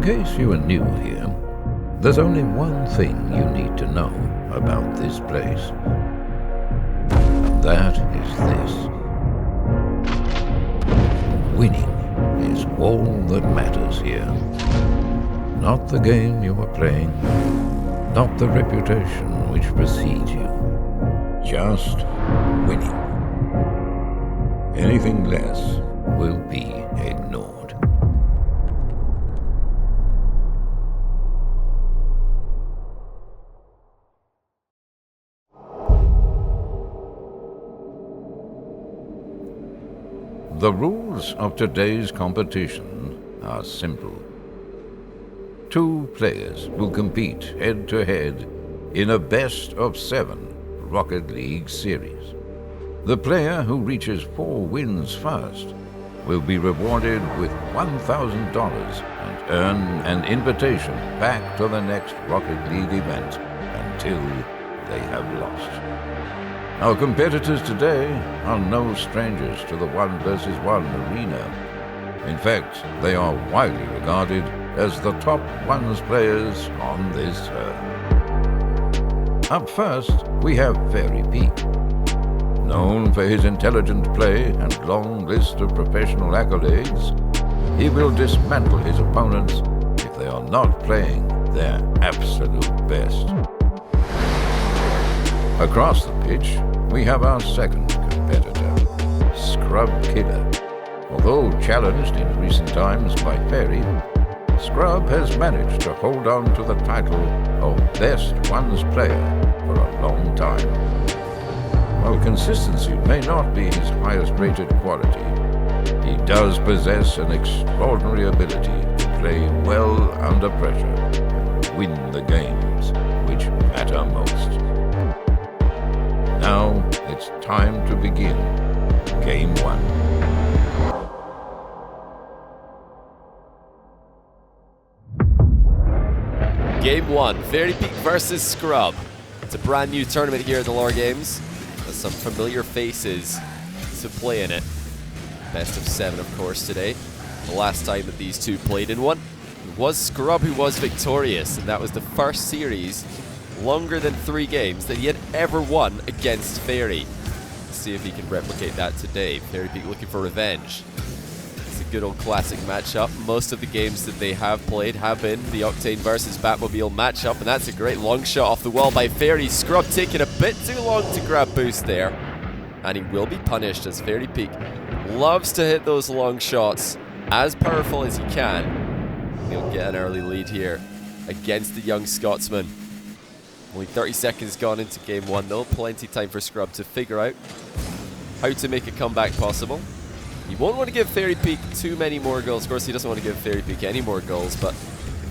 In case you are new here, there's only one thing you need to know about this place. And that is this. Winning is all that matters here. Not the game you are playing, not the reputation which precedes you. Just winning. Anything less will be ignored. The rules of today's competition are simple. 2 players will compete head-to-head in a best-of-7 Rocket League series. The player who reaches 4 wins first will be rewarded with $1,000 and earn an invitation back to the next Rocket League event until they have lost. Our competitors today are no strangers to the 1-versus-1 arena. In fact, they are widely regarded as the top ones players on this earth. Up first, we have Fairy Peak. Known for his intelligent play and long list of professional accolades, he will dismantle his opponents if they are not playing their absolute best. Across the pitch, we have our second competitor, Scrub Killa. Although challenged in recent times by Fairy, Scrub has managed to hold on to the title of Best Ones Player for a long time. While consistency may not be his highest rated quality, he does possess an extraordinary ability to play well under pressure and win the games which matter most. Now it's time to begin Game 1. Game 1, Fairy Peak versus Scrub. It's a brand new tournament here at the LOR Games. There's some familiar faces to play in it. Best of 7, of course, today. The last time that these two played in one, it was Scrub who was victorious, and that was the first series, longer than 3 games, that he had ever won against Fairy. Let's see if he can replicate that today. Fairy Peak looking for revenge. It's a good old classic matchup. Most of the games that they have played have been the Octane versus Batmobile matchup, and that's a great long shot off the wall by Fairy. Scrub taking a bit too long to grab boost there, and he will be punished as Fairy Peak loves to hit those long shots as powerful as he can. He'll get an early lead here against the young Scotsman. Only 30 seconds gone into Game 1 though. Plenty time for Scrub to figure out how to make a comeback possible. He won't want to give Fairy Peak too many more goals. Of course, he doesn't want to give Fairy Peak any more goals, but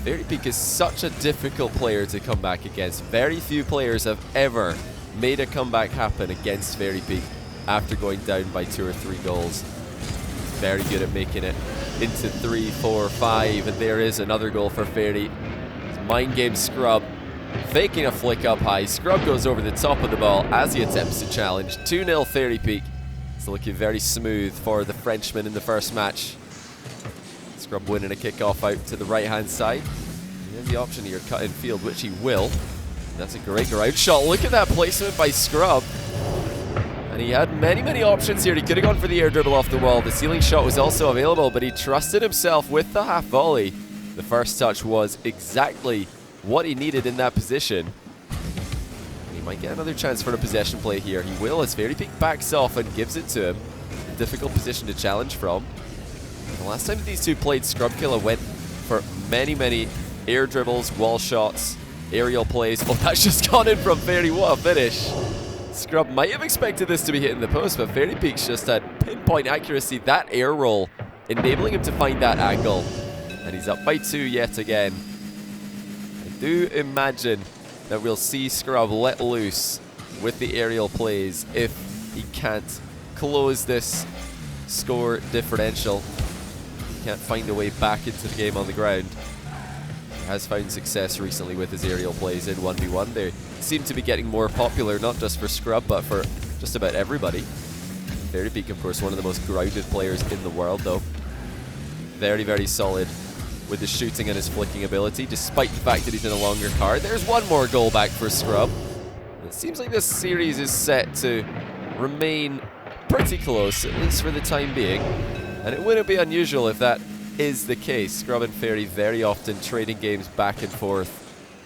Fairy Peak is such a difficult player to come back against. Very few players have ever made a comeback happen against Fairy Peak after going down by 2 or 3 goals. He's very good at making it into 3, 4, 5, and there is another goal for Fairy. It's mind game Scrub. Faking a flick up high. Scrub goes over the top of the ball as he attempts to challenge. 2-0 Fairy Peak. It's looking very smooth for the Frenchman in the first match. Scrub winning a kickoff out to the right-hand side. He has the option here, cut in field, which he will. That's a great ground shot. Look at that placement by Scrub. And he had many options here. He could have gone for the air dribble off the wall. The ceiling shot was also available, but he trusted himself with the half volley. The first touch was exactly what he needed in that position. And he might get another chance for a possession play here. He will, as Fairy Peak backs off and gives it to him. A difficult position to challenge from. The last time these two played, Scrub Killa went for many air dribbles, wall shots, aerial plays. Oh, that's just gone in from Fairy. What a finish. Scrub might have expected this to be hitting the post, but Fairy Peak's just had pinpoint accuracy. That air roll, enabling him to find that angle. And he's up by 2 yet again. I do imagine that we'll see Scrub let loose with the aerial plays if he can't close this score differential. He can't find a way back into the game on the ground. He has found success recently with his aerial plays in 1v1. They seem to be getting more popular, not just for Scrub, but for just about everybody. Fairy Peak, of course, one of the most grounded players in the world, though. Very solid with his shooting and his flicking ability, despite the fact that he's in a longer card. There's one more goal back for Scrub. It seems like this series is set to remain pretty close, at least for the time being. And it wouldn't be unusual if that is the case. Scrub and Fairy very often trading games back and forth.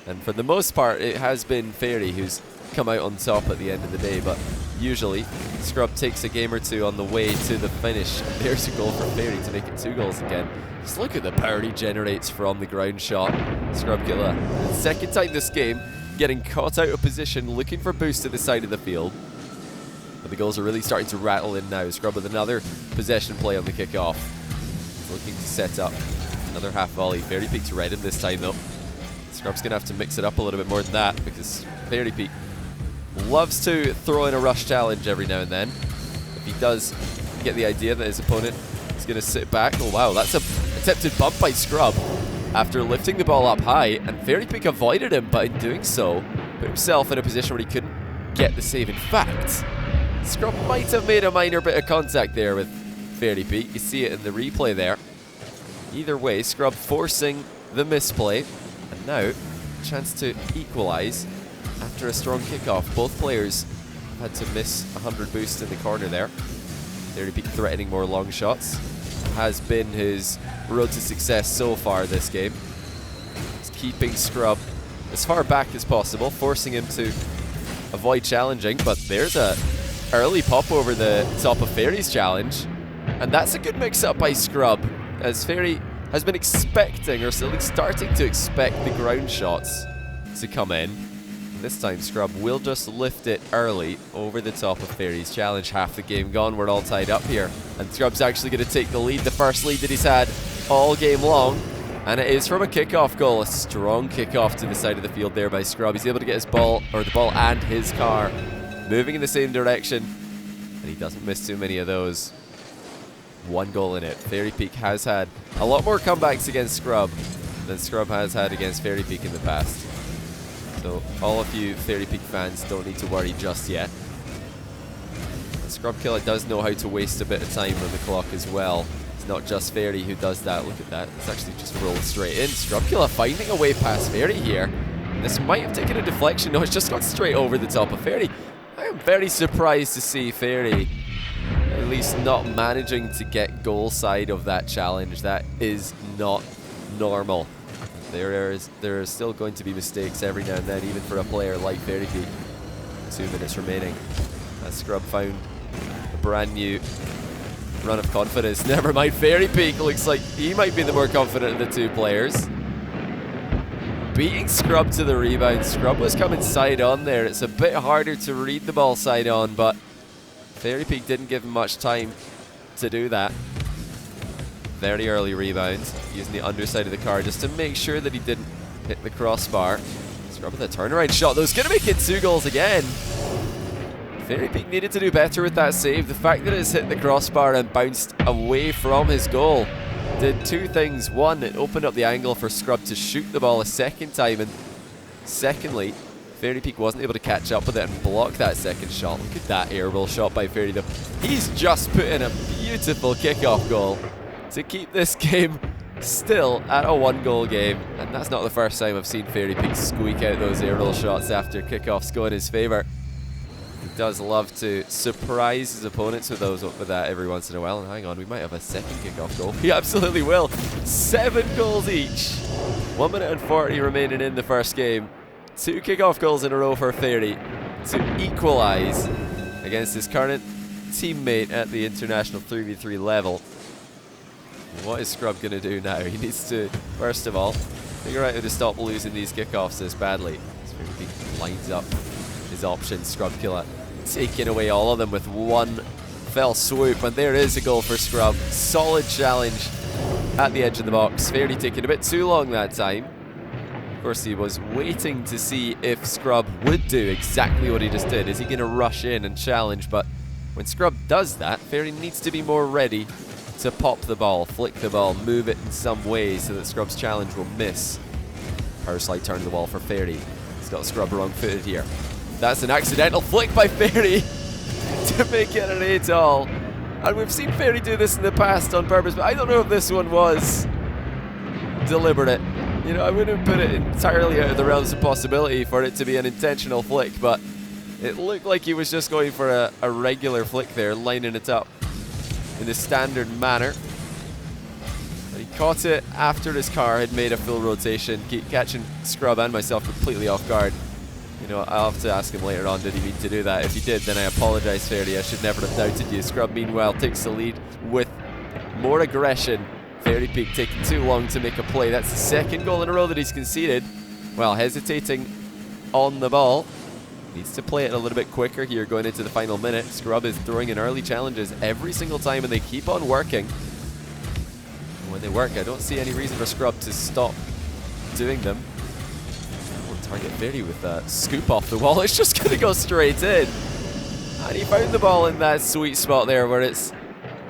And for the most part, it has been Fairy who's come out on top at the end of the day, but usually Scrub takes a game or two on the way to the finish. And there's a goal for Fairy to make it 2 goals again. Just look at the power he generates from the ground shot. Scrub Killa, the second time this game, getting caught out of position, looking for boost to the side of the field. But the goals are really starting to rattle in now. Scrub with another possession play on the kickoff. He's looking to set up another half volley. Fairy Peak to Redden this time though. Scrub's going to have to mix it up a little bit more than that, because Fairy Peak loves to throw in a rush challenge every now and then. If he does get the idea that his opponent is going to sit back. Oh wow, that's a attempted bump by Scrub after lifting the ball up high, and Fairy Peak avoided him, but in doing so, put himself in a position where he couldn't get the save. In fact, Scrub might have made a minor bit of contact there with Fairy Peak. You see it in the replay there. Either way, Scrub forcing the misplay, and now a chance to equalize after a strong kickoff. Both players had to miss 100 boost in the corner there. Fairy Peak threatening more long shots. Has been his road to success so far this game. He's keeping Scrub as far back as possible, forcing him to avoid challenging, but there's a early pop over the top of Fairy's challenge, and that's a good mix-up by Scrub, as Fairy has been expecting, or at least starting to expect, the ground shots to come in. And this time Scrub will just lift it early over the top of Fairy's challenge. Half the game gone, we're all tied up here, and Scrub's actually going to take the lead, the first lead that he's had all game long, and it is from a kickoff goal. A strong kickoff to the side of the field there by Scrub. He's able to get his ball, or the ball and his car, moving in the same direction, and he doesn't miss too many of those. 1 goal in it. Fairy Peak has had a lot more comebacks against Scrub than Scrub has had against Fairy Peak in the past. So all of you Fairy Peak fans don't need to worry just yet. And Scrub Killa does know how to waste a bit of time on the clock as well. It's not just Fairy who does that. Look at that. It's actually just rolled straight in. Scrub Killa finding a way past Fairy here. And this might have taken a deflection. No, it's just gone straight over the top of Fairy. I am very surprised to see Fairy at least not managing to get goal side of that challenge. That is not normal. There are still going to be mistakes every now and then, even for a player like Fairy Peak. 2 minutes remaining. As Scrub found a brand new run of confidence. Never mind, Fairy Peak looks like he might be the more confident of the 2 players. Beating Scrub to the rebound. Scrub was coming side on there. It's a bit harder to read the ball side on, but Fairy Peak didn't give him much time to do that. Very early rebound, using the underside of the car just to make sure that he didn't hit the crossbar. Scrub with a turnaround shot, though, is going to make it 2 goals again. Fairy Peak needed to do better with that save. The fact that it's hit the crossbar and bounced away from his goal did 2 things. One, it opened up the angle for Scrub to shoot the ball a second time, and secondly, Fairy Peak wasn't able to catch up with it and block that second shot. Look at that airball shot by Fairy. He's just put in a beautiful kickoff goal to keep this game still at a 1-goal game. And that's not the first time I've seen Fairy Peak squeak out those airball shots after kickoffs go in his favour. He does love to surprise his opponents with that every once in a while. And hang on, we might have a second kickoff goal. We absolutely will. 7 goals each. 1 minute and 40 remaining in the first game. 2 kickoff goals in a row for Fairy to equalise against his current teammate at the international 3v3 level. What is Scrub going to do now? He needs to, first of all, figure out how to stop losing these kickoffs this badly. He lines up his options. Scrub Killa taking away all of them with 1 fell swoop, and there is a goal for Scrub. Solid challenge at the edge of the box. Fairy taking a bit too long that time. Of course, he was waiting to see if Scrub would do exactly what he just did. Is he going to rush in and challenge? But when Scrub does that, Fairy needs to be more ready to pop the ball, flick the ball, move it in some way so that Scrub's challenge will miss. Power slide turn the wall for Fairy. He's got Scrub wrong-footed here. That's an accidental flick by Fairy to make it an 8-all. And we've seen Fairy do this in the past on purpose, but I don't know if this one was. deliberate. You know, I wouldn't put it entirely out of the realms of possibility for it to be an intentional flick, but it looked like he was just going for a regular flick there, lining it up in the standard manner. But he caught it after his car had made a full rotation, catching Scrub and myself completely off guard. You know, I'll have to ask him later on, did he mean to do that? If he did, then I apologize, Fairy. I should never have doubted you. Scrub, meanwhile, takes the lead with more aggression. Fairy Peak taking too long to make a play. That's the second goal in a row that he's conceded. Well, hesitating on the ball. Needs to play it a little bit quicker here going into the final minute. Scrub is throwing in early challenges every single time, and they keep on working. And when they work, I don't see any reason for Scrub to stop doing them. Target Fairy with a scoop off the wall. It's just going to go straight in. And he found the ball in that sweet spot there where it's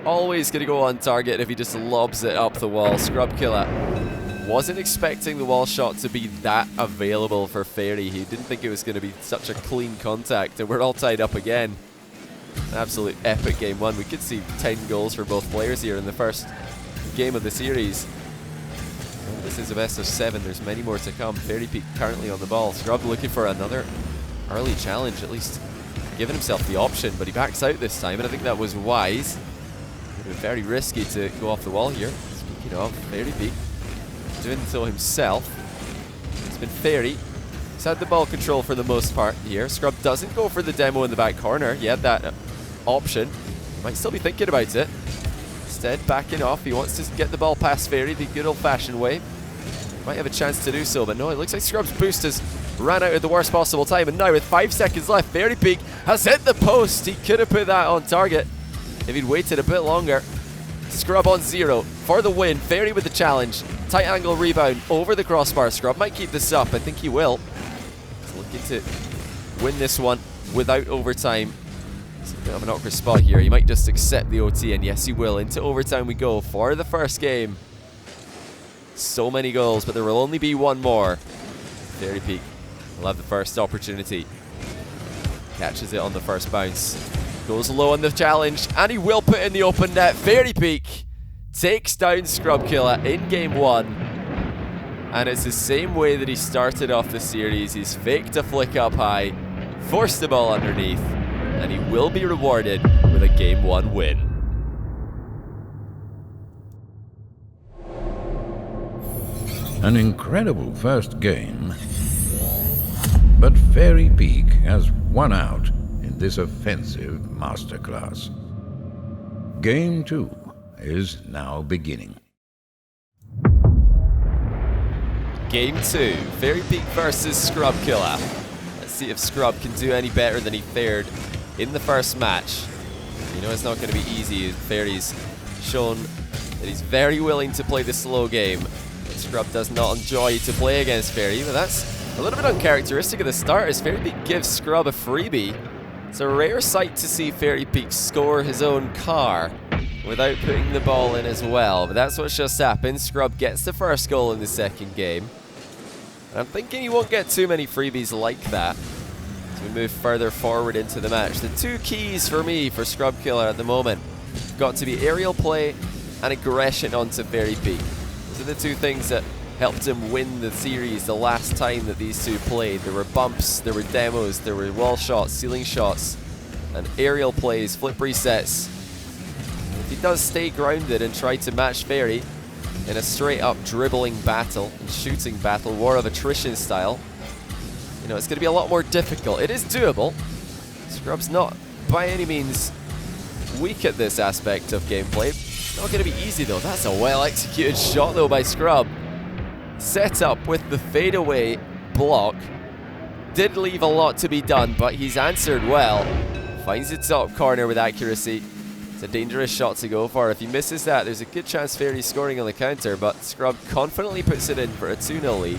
always going to go on target if he just lobs it up the wall. Scrub Killa wasn't expecting the wall shot to be that available for Fairy. He didn't think it was going to be such a clean contact, and we're all tied up again. An absolute epic game one. We could see 10 goals for both players here in the first game of the series. This is a best of 7. There's many more to come. Fairy Peak currently on the ball. Scrub looking for another early challenge, at least giving himself the option, but he backs out this time, and I think that was wise. It would have been very risky to go off the wall here. Speaking of, Fairy Peak doing so himself. It's been Fairy. He's had the ball control for the most part here. Scrub doesn't go for the demo in the back corner. He had that option. Might still be thinking about it. Instead, backing off. He wants to get the ball past Fairy the good old-fashioned way. Might have a chance to do so, but no, it looks like Scrub's boost has ran out at the worst possible time, and now with 5 seconds left, Fairy Peak has hit the post. He could have put that on target if he'd waited a bit longer. Scrub on 0 for the win. Fairy with the challenge. Tight angle rebound over the crossbar. Scrub might keep this up. I think he will. He's looking to win this one without overtime. It's a bit of an awkward spot here. He might just accept the OT, and yes, he will. Into overtime we go for the first game. So many goals, but there will only be one more. Fairy Peak will have the first opportunity. Catches it on the first bounce. Goes low on the challenge, and he will put in the open net. Fairy Peak takes down Scrub Killa in game 1. And it's the same way that he started off the series. He's faked a flick up high, forced the ball underneath, and he will be rewarded with a game 1 win. An incredible first game, but Fairy Peak has won out in this offensive masterclass. Game 2 is now beginning. Game 2, Fairy Peak versus Scrub Killa. Let's see if Scrub can do any better than he fared in the first match. You know it's not going to be easy. Fairy's shown that he's very willing to play the slow game. Scrub does not enjoy to play against Fairy, but that's a little bit uncharacteristic of the start as Fairy Peak gives Scrub a freebie. It's a rare sight to see Fairy Peak score his own car without putting the ball in as well, but that's what's just happened. Scrub gets the first goal in the second game. And I'm thinking he won't get too many freebies like that as we move further forward into the match. The two keys for me for Scrub Killa at the moment got to be aerial play and aggression onto Fairy Peak. Those are the two things that helped him win the series the last time that these two played. There were bumps, there were demos, there were wall shots, ceiling shots, and aerial plays, flip resets. If he does stay grounded and try to match Fairy in a straight up dribbling battle and shooting battle, war of attrition style, you know, it's going to be a lot more difficult. It is doable. Scrub's not by any means weak at this aspect of gameplay. Not going to be easy though. That's a well executed shot though by Scrub. Set up with the fadeaway block. Did leave a lot to be done, but he's answered well. Finds the top corner with accuracy. It's a dangerous shot to go for. If he misses that, there's a good chance Fairy's scoring on the counter, but Scrub confidently puts it in for a 2-0 lead.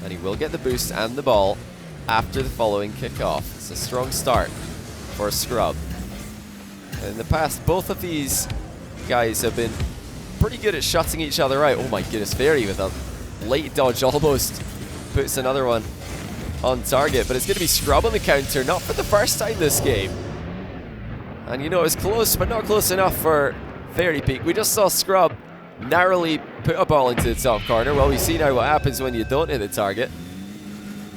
And he will get the boost and the ball after the following kickoff. It's a strong start for Scrub. In the past, both of these guys have been pretty good at shutting each other out. Oh my goodness, Fairy with a late dodge almost puts another one on target, but it's going to be Scrub on the counter, not for the first time this game. And you know, it was close, but not close enough for Fairy Peak. We just saw Scrub narrowly put a ball into the top corner. Well, we see now what happens when you don't hit the target.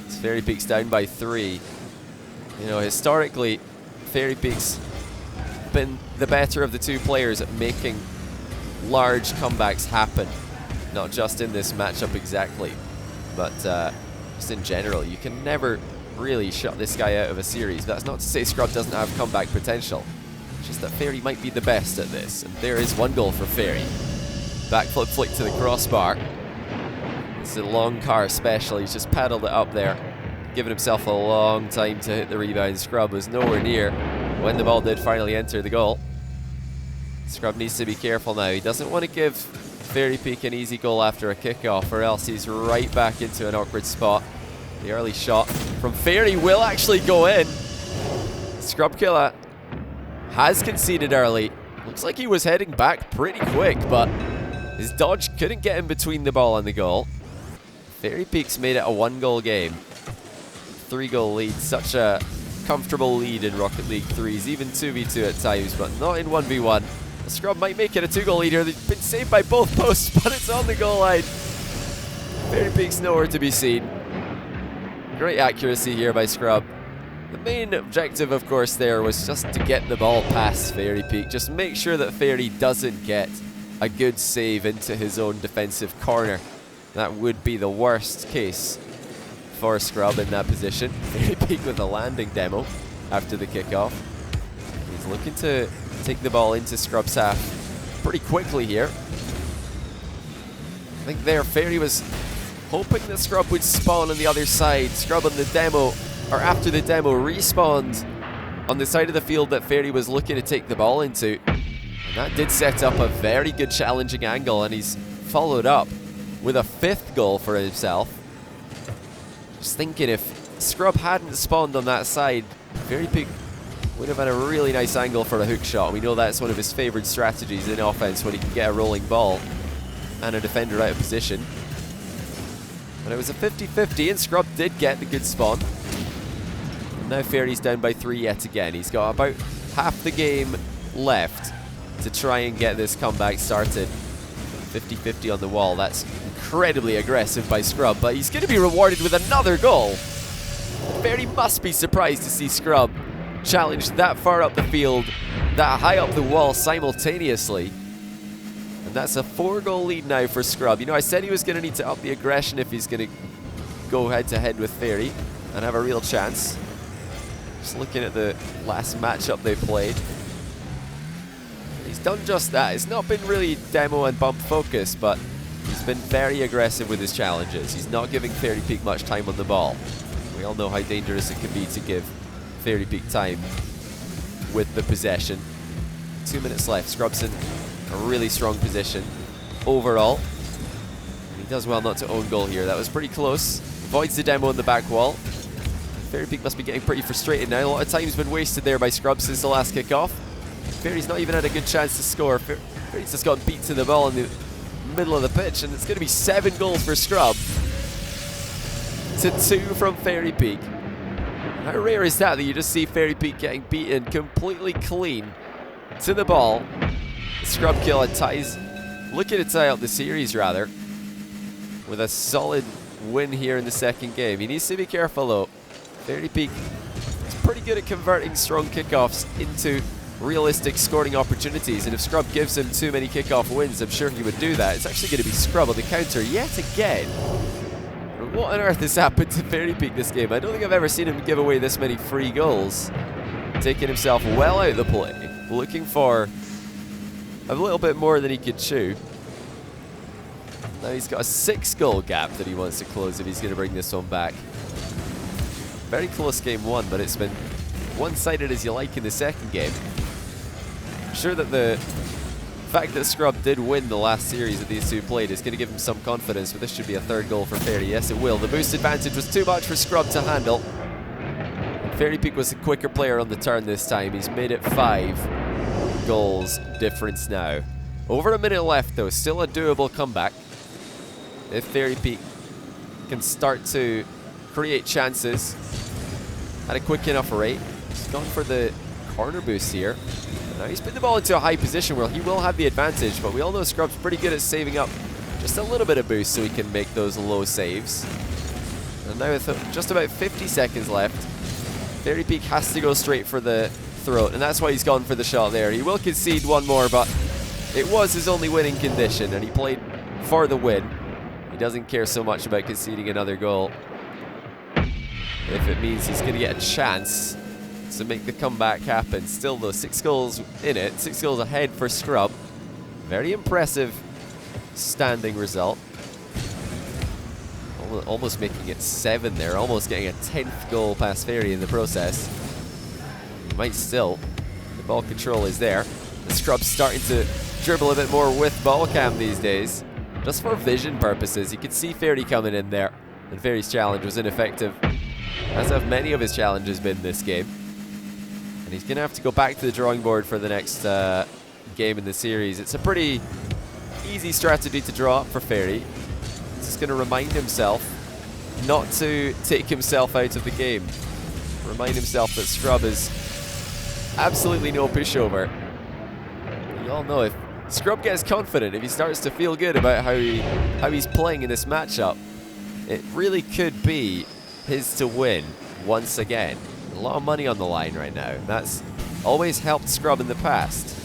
It's Fairy Peak's down by 3. You know, historically, Fairy Peak's been the better of the two players at making large comebacks happen. Not just in this matchup exactly, but just in general. You can never really shut this guy out of a series. That's not to say Scrub doesn't have comeback potential. It's just that Fairy might be the best at this. And there is 1 goal for Fairy. Backflip flick to the crossbar. It's a long car special. He's just paddled it up there, giving himself a long time to hit the rebound. Scrub was nowhere near when the ball did finally enter the goal. Scrub needs to be careful now. He doesn't want to give Fairy Peak an easy goal after a kickoff, or else he's right back into an awkward spot. The early shot from Fairy will actually go in. Scrub Killa has conceded early. Looks like he was heading back pretty quick, but his dodge couldn't get in between the ball and the goal. Fairy Peak's made it a 1-goal game. 3-goal lead, such a comfortable lead in Rocket League 3s, even 2v2 at times, but not in 1v1. Scrub might make it a 2-goal lead here. They've been saved by both posts, but it's on the goal line. Fairy Peak's nowhere to be seen. Great accuracy here by Scrub. The main objective, of course, there was just to get the ball past Fairy Peak. Just make sure that Fairy doesn't get a good save into his own defensive corner. That would be the worst case for Scrub in that position. Fairy Peak with a landing demo after the kickoff. He's looking to take the ball into Scrub's half pretty quickly here. I think there Fairy was hoping that Scrub would spawn on the other side. Scrub on the demo, or after the demo, respawned on the side of the field that Fairy was looking to take the ball into. And that did set up a very good challenging angle, and he's followed up with a 5th goal for himself. Just thinking, if Scrub hadn't spawned on that side, Fairy Peak would have had a really nice angle for a hook shot. We know that's one of his favourite strategies in offense, when he can get a rolling ball and a defender out of position. But it was a 50-50, and Scrub did get the good spawn. And now Fairy's down by 3 yet again. He's got about half the game left to try and get this comeback started. 50-50 on the wall. That's incredibly aggressive by Scrub, but he's going to be rewarded with another goal. Fairy must be surprised to see Scrub challenge that far up the field, that high up the wall simultaneously. And that's a 4-goal lead now for Scrub. You know, I said he was going to need to up the aggression if he's going to go head-to-head with Fairy and have a real chance. Just looking at the last matchup they played. He's done just that. It's not been really demo and bump focused, but he's been very aggressive with his challenges. He's not giving Fairy Peak much time on the ball. We all know how dangerous it can be to give Fairy Peak time with the possession. 2 minutes left. Scrub's in a really strong position overall. He does well not to own goal here. That was pretty close. Avoids the demo on the back wall. Fairy Peak must be getting pretty frustrated now. A lot of time's been wasted there by Scrub since the last kickoff. Fairy's not even had a good chance to score. Fairy's just gotten beat to the ball in the middle of the pitch, and it's going to be 7 goals for Scrub to 2 from Fairy Peak. How rare is that you just see Fairy Peak getting beaten completely clean to the ball? Scrub Killa ties, looking to tie out the series rather, with a solid win here in the second game. He needs to be careful though. Fairy Peak is pretty good at converting strong kickoffs into realistic scoring opportunities, and if Scrub gives him too many kickoff wins, I'm sure he would do that. It's actually going to be Scrub on the counter yet again. What on earth has happened to Fairy Peak this game? I don't think I've ever seen him give away this many free goals. Taking himself well out of the play, looking for a little bit more than he could chew. Now he's got a 6-goal gap that he wants to close if he's going to bring this one back. Very close game 1, but it's been one-sided as you like in the second game. I'm sure that the fact that Scrub did win the last series that these two played is going to give him some confidence, but this should be a 3rd goal for Fairy. Yes, it will. The boost advantage was too much for Scrub to handle. Fairy Peak was the quicker player on the turn this time. He's made it 5 goals difference now. Over a minute left though, still a doable comeback. If Fairy Peak can start to create chances at a quick enough rate. He's gone for the corner boost here. And now he's put the ball into a high position where he will have the advantage, but we all know Scrub's pretty good at saving up just a little bit of boost so he can make those low saves. And now with just about 50 seconds left, Fairy Peak has to go straight for the throat, and that's why he's gone for the shot there. He will concede one more, but it was his only winning condition, and he played for the win. He doesn't care so much about conceding another goal if it means he's going to get a chance to make the comeback happen. Still though, 6 goals in it, 6 goals ahead for Scrub. Very impressive standing result. Almost making it 7 there, almost getting a 10th goal past Fairy in the process. He might still. The ball control is there. The Scrub's starting to dribble a bit more with ball cam these days. Just for vision purposes, you could see Fairy coming in there, and Fairy's challenge was ineffective, as have many of his challenges been this game. And he's going to have to go back to the drawing board for the next game in the series. It's a pretty easy strategy to draw up for Fairy. He's just going to remind himself not to take himself out of the game. Remind himself that Scrub is absolutely no pushover. You all know if Scrub gets confident, if he starts to feel good about how he's playing in this matchup, it really could be his to win once again. A lot of money on the line right now. That's always helped Scrub in the past.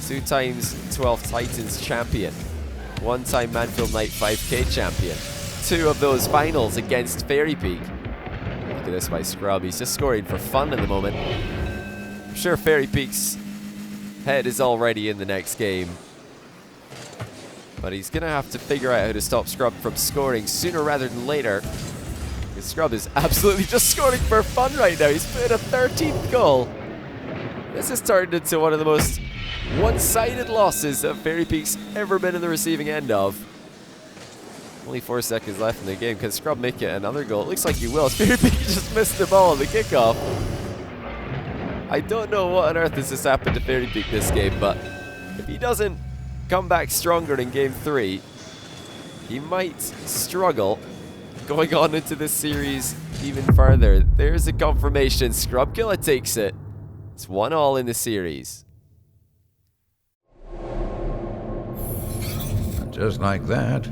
2 times 12 Titans champion. 1 time Manfield Night 5K champion. 2 of those finals against Fairy Peak. Look at this by Scrub. He's just scoring for fun at the moment. I'm sure Fairy Peak's head is already in the next game. But he's going to have to figure out how to stop Scrub from scoring sooner rather than later. Because Scrub is absolutely just scoring for fun right now. He's put in a 13th goal. This has turned into one of the most one-sided losses that Fairy Peak's ever been in the receiving end of. Only 4 seconds left in the game. Can Scrub make it another goal? It looks like he will. Fairy Peak just missed the ball on the kickoff. I don't know what on earth has just happened to Fairy Peak this game, but if he doesn't come back stronger in game 3, he might struggle going on into this series even further. There's a confirmation. Scrub Killa takes it. It's 1-1 in the series. And just like that,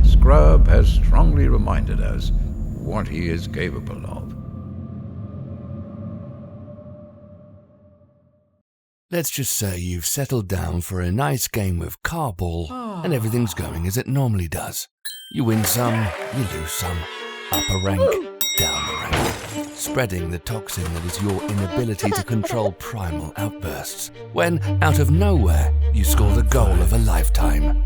Scrub has strongly reminded us what he is capable of. Let's just say you've settled down for a nice game of carball, and everything's going as it normally does. You win some, you lose some. Up a rank, down the rank. Spreading the toxin that is your inability to control primal outbursts. When, out of nowhere, you score the goal of a lifetime.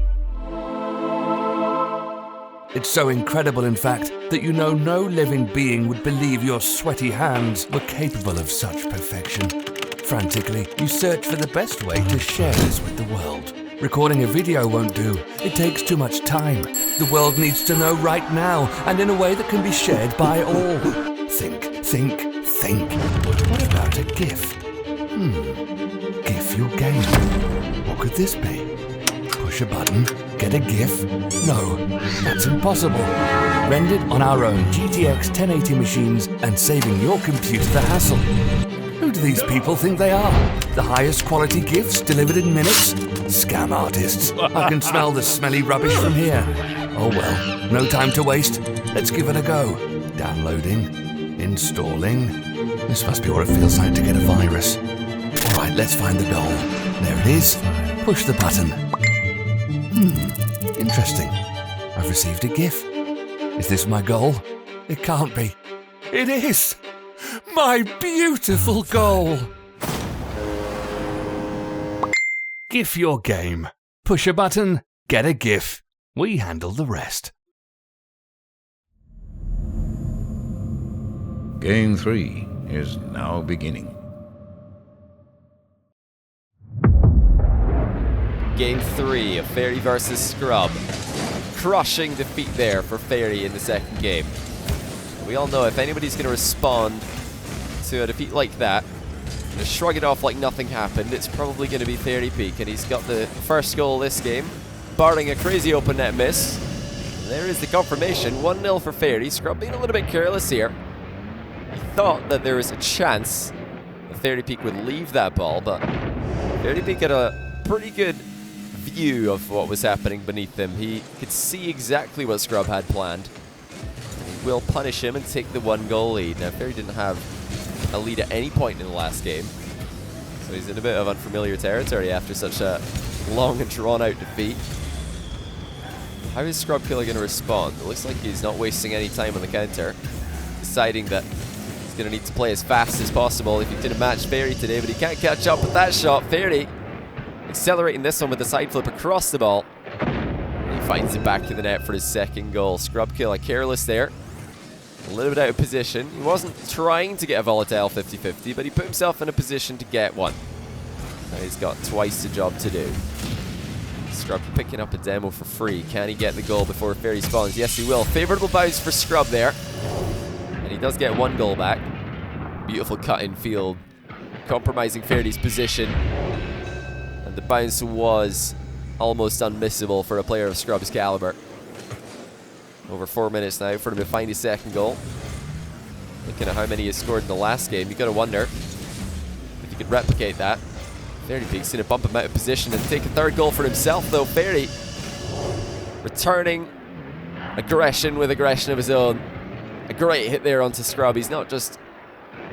It's so incredible, in fact, that you know no living being would believe your sweaty hands were capable of such perfection. Frantically, you search for the best way to share this with the world. Recording a video won't do. It takes too much time. The world needs to know right now, and in a way that can be shared by all. Think, think, think. What about a GIF? GifYourGame. What could this be? Push a button, get a GIF? No, that's impossible. Rendered on our own GTX 1080 machines and saving your computer the hassle. Who do these people think they are? The highest quality GIFs delivered in minutes? Scam artists. I can smell the smelly rubbish from here. Oh well, no time to waste. Let's give it a go. Downloading. Installing. This must be what it feels like to get a virus. Alright, let's find the goal. There it is. Push the button. Interesting. I've received a GIF. Is this my goal? It can't be. It is! My beautiful goal! GifYourGame. Push a button, get a GIF. We handle the rest. Game 3 is now beginning. Game 3 of Fairy versus Scrub. Crushing defeat there for Fairy in the second game. We all know if anybody's going to respond to a defeat like that, and shrug it off like nothing happened, it's probably going to be Fairy Peak, and he's got the first goal this game, barring a crazy open net miss. And there is the confirmation, 1-0 for Fairy. Scrub being a little bit careless here. He thought that there was a chance that Fairy Peak would leave that ball, but Fairy Peak had a pretty good view of what was happening beneath him. He could see exactly what Scrub had planned. He will punish him and take the 1-goal lead. Now, Fairy didn't have a lead at any point in the last game, so he's in a bit of unfamiliar territory after such a long and drawn-out defeat. How is Scrub Killa going to respond? It looks like he's not wasting any time on the counter, deciding that he's going to need to play as fast as possible if he didn't match Fairy today, but he can't catch up with that shot. Fairy accelerating this one with the side flip across the ball. And he finds it back to the net for his 2nd goal. Scrub Killa careless there. A little bit out of position. He wasn't trying to get a volatile 50-50, but he put himself in a position to get one. Now he's got twice the job to do. Scrub picking up a demo for free. Can he get the goal before Fairy spawns? Yes, he will. Favourable bounce for Scrub there. And he does get 1 goal back. Beautiful cut in field, compromising Fairy's position. And the bounce was almost unmissable for a player of Scrub's caliber. Over 4 minutes now for him to find his 2nd goal. Looking at how many he scored in the last game, you gotta wonder if he could replicate that. Fairy Peak's gonna bump him out of position and take a 3rd goal for himself, though. Fairy returning aggression with aggression of his own. A great hit there onto Scrub. He's not just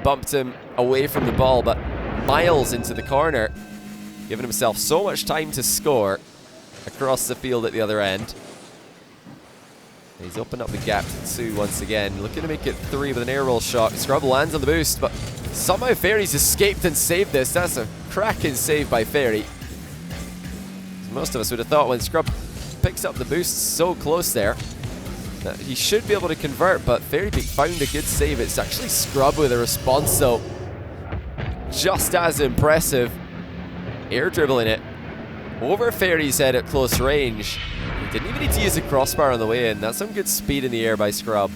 bumped him away from the ball, but miles into the corner, giving himself so much time to score across the field at the other end. He's opened up the gap to 2 once again, looking to make it 3 with an air roll shot. Scrub lands on the boost, but somehow Fairy's escaped and saved this. That's a cracking save by Fairy. Most of us would have thought when Scrub picks up the boost so close there that he should be able to convert, but Fairy Peak found a good save. It's actually Scrub with a response, though. Just as impressive. Air dribbling it over Fairy's head at close range. He didn't even need to use a crossbar on the way in. That's some good speed in the air by Scrub.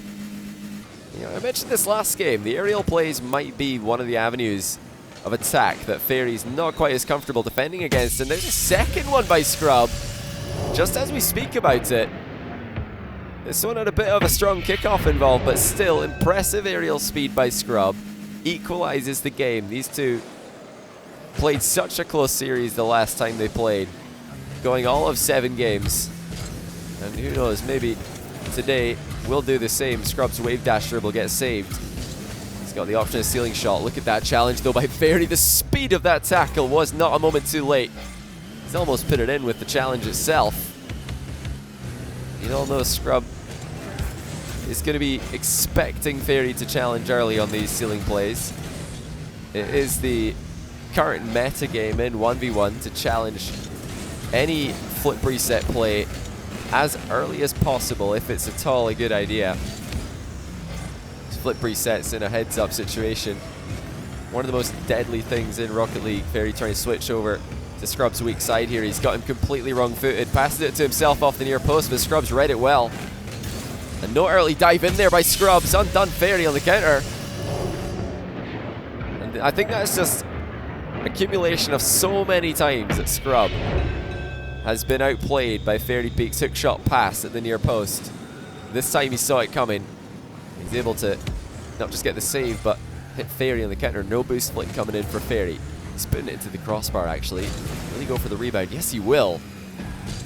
You know, I mentioned this last game. The aerial plays might be one of the avenues of attack that Fairy's not quite as comfortable defending against. And there's a 2nd one by Scrub, just as we speak about it. This one had a bit of a strong kickoff involved, but still impressive aerial speed by Scrub. Equalizes the game. These two played such a close series the last time they played, going all of 7 games. And who knows, maybe today we'll do the same. Scrub's wave dash dribble gets saved. He's got the option of ceiling shot. Look at that challenge though by Fairy. The speed of that tackle was not a moment too late. He's almost put it in with the challenge itself. You all know Scrub is going to be expecting Fairy to challenge early on these ceiling plays. It is the current meta game in 1v1 to challenge any flip reset play as early as possible if it's at all a good idea. Flip resets in a heads-up situation. One of the most deadly things in Rocket League. Fairy trying to switch over to Scrub's weak side here. He's got him completely wrong-footed. Passes it to himself off the near post, but Scrub's read it well. And no early dive in there by Scrubs. Undone Fairy on the counter. And I think that's just accumulation of so many times that Scrub has been outplayed by Fairy Peak's hook shot pass at the near post. This time he saw it coming. He's able to not just get the save, but hit Fairy on the counter. No boost flick coming in for Fairy. He's putting it into the crossbar, actually. Will he go for the rebound? Yes, he will.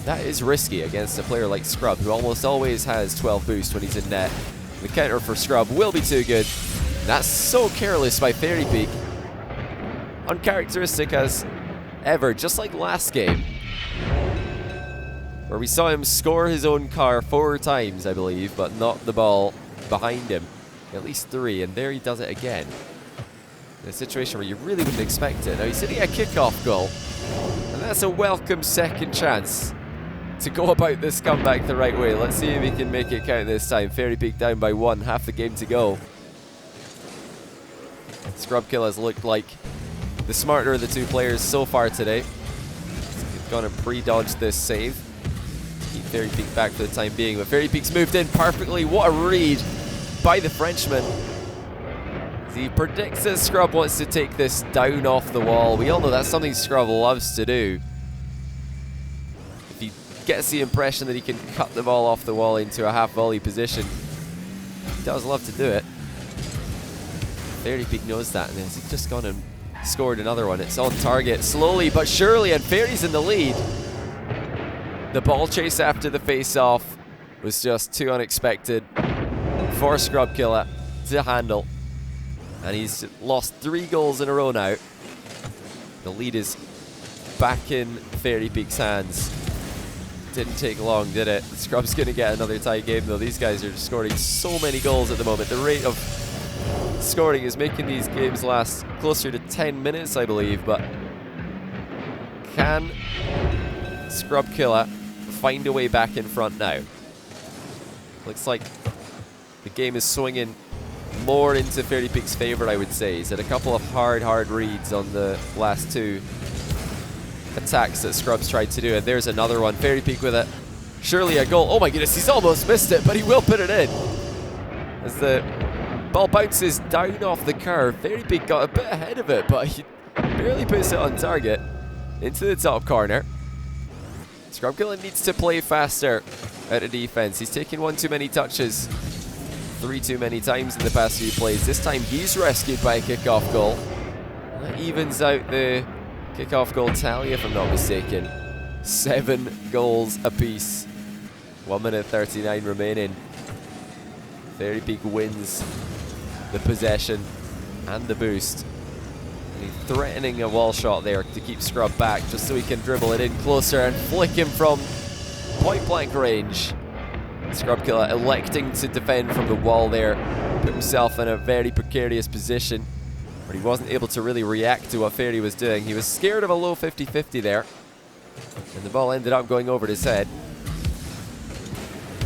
That is risky against a player like Scrub, who almost always has 12 boost when he's in net. The counter for Scrub will be too good. That's so careless by Fairy Peak. Uncharacteristic as ever, just like last game, where we saw him score his own car 4 times, I believe, but not the ball behind him. At least 3, and there he does it again. In a situation where you really wouldn't expect it. Now he's hitting a kickoff goal, and that's a welcome 2nd chance to go about this comeback the right way. Let's see if he can make it count this time. Fairy Peak down by 1, half the game to go. Scrub Killa has looked like the smarter of the 2 players so far today. He's gonna pre-dodge this save. Keep Fairy Peak back for the time being, but Fairy Peak's moved in perfectly. What a read by the Frenchman. He predicts that Scrub wants to take this down off the wall. We all know that's something Scrub loves to do. If he gets the impression that he can cut the ball off the wall into a half volley position, he does love to do it. Fairy Peak knows that, and he's just gone and scored another one. It's on target, slowly but surely, and Fairy's in the lead. The ball chase after the face-off was just too unexpected for Scrub Killa to handle. And he's lost 3 goals in a row now. The lead is back in Fairy Peak's hands. Didn't take long, did it? Scrub's going to get another tie game, though. These guys are just scoring so many goals at the moment. The rate of scoring is making these games last closer to 10 minutes, I believe. But can Scrub Killa find a way back in front now? Looks like the game is swinging more into Fairy Peak's favor, I would say. He's had a couple of hard reads on the last 2 attacks that Scrub's tried to do, and there's another one. Fairy Peak with it. Surely a goal. Oh my goodness, he's almost missed it, but he will put it in. As the ball bounces down off the curve, Fairy Peak got a bit ahead of it, but he barely puts it on target. Into the top corner. Scrub Killa needs to play faster out of defense. He's taken 1 too many touches 3 too many times in the past few plays. This time he's rescued by a kickoff goal. That evens out the kickoff goal tally, if I'm not mistaken. 7 goals apiece. 1 minute 39 remaining. Fairy Peak wins the possession and the boost. And he's threatening a wall shot there to keep Scrub back, just so he can dribble it in closer and flick him from point blank range. Scrub Killa electing to defend from the wall there. Put himself in a very precarious position, but he wasn't able to really react to what Fairy was doing. He was scared of a low 50-50 there, and the ball ended up going over his head.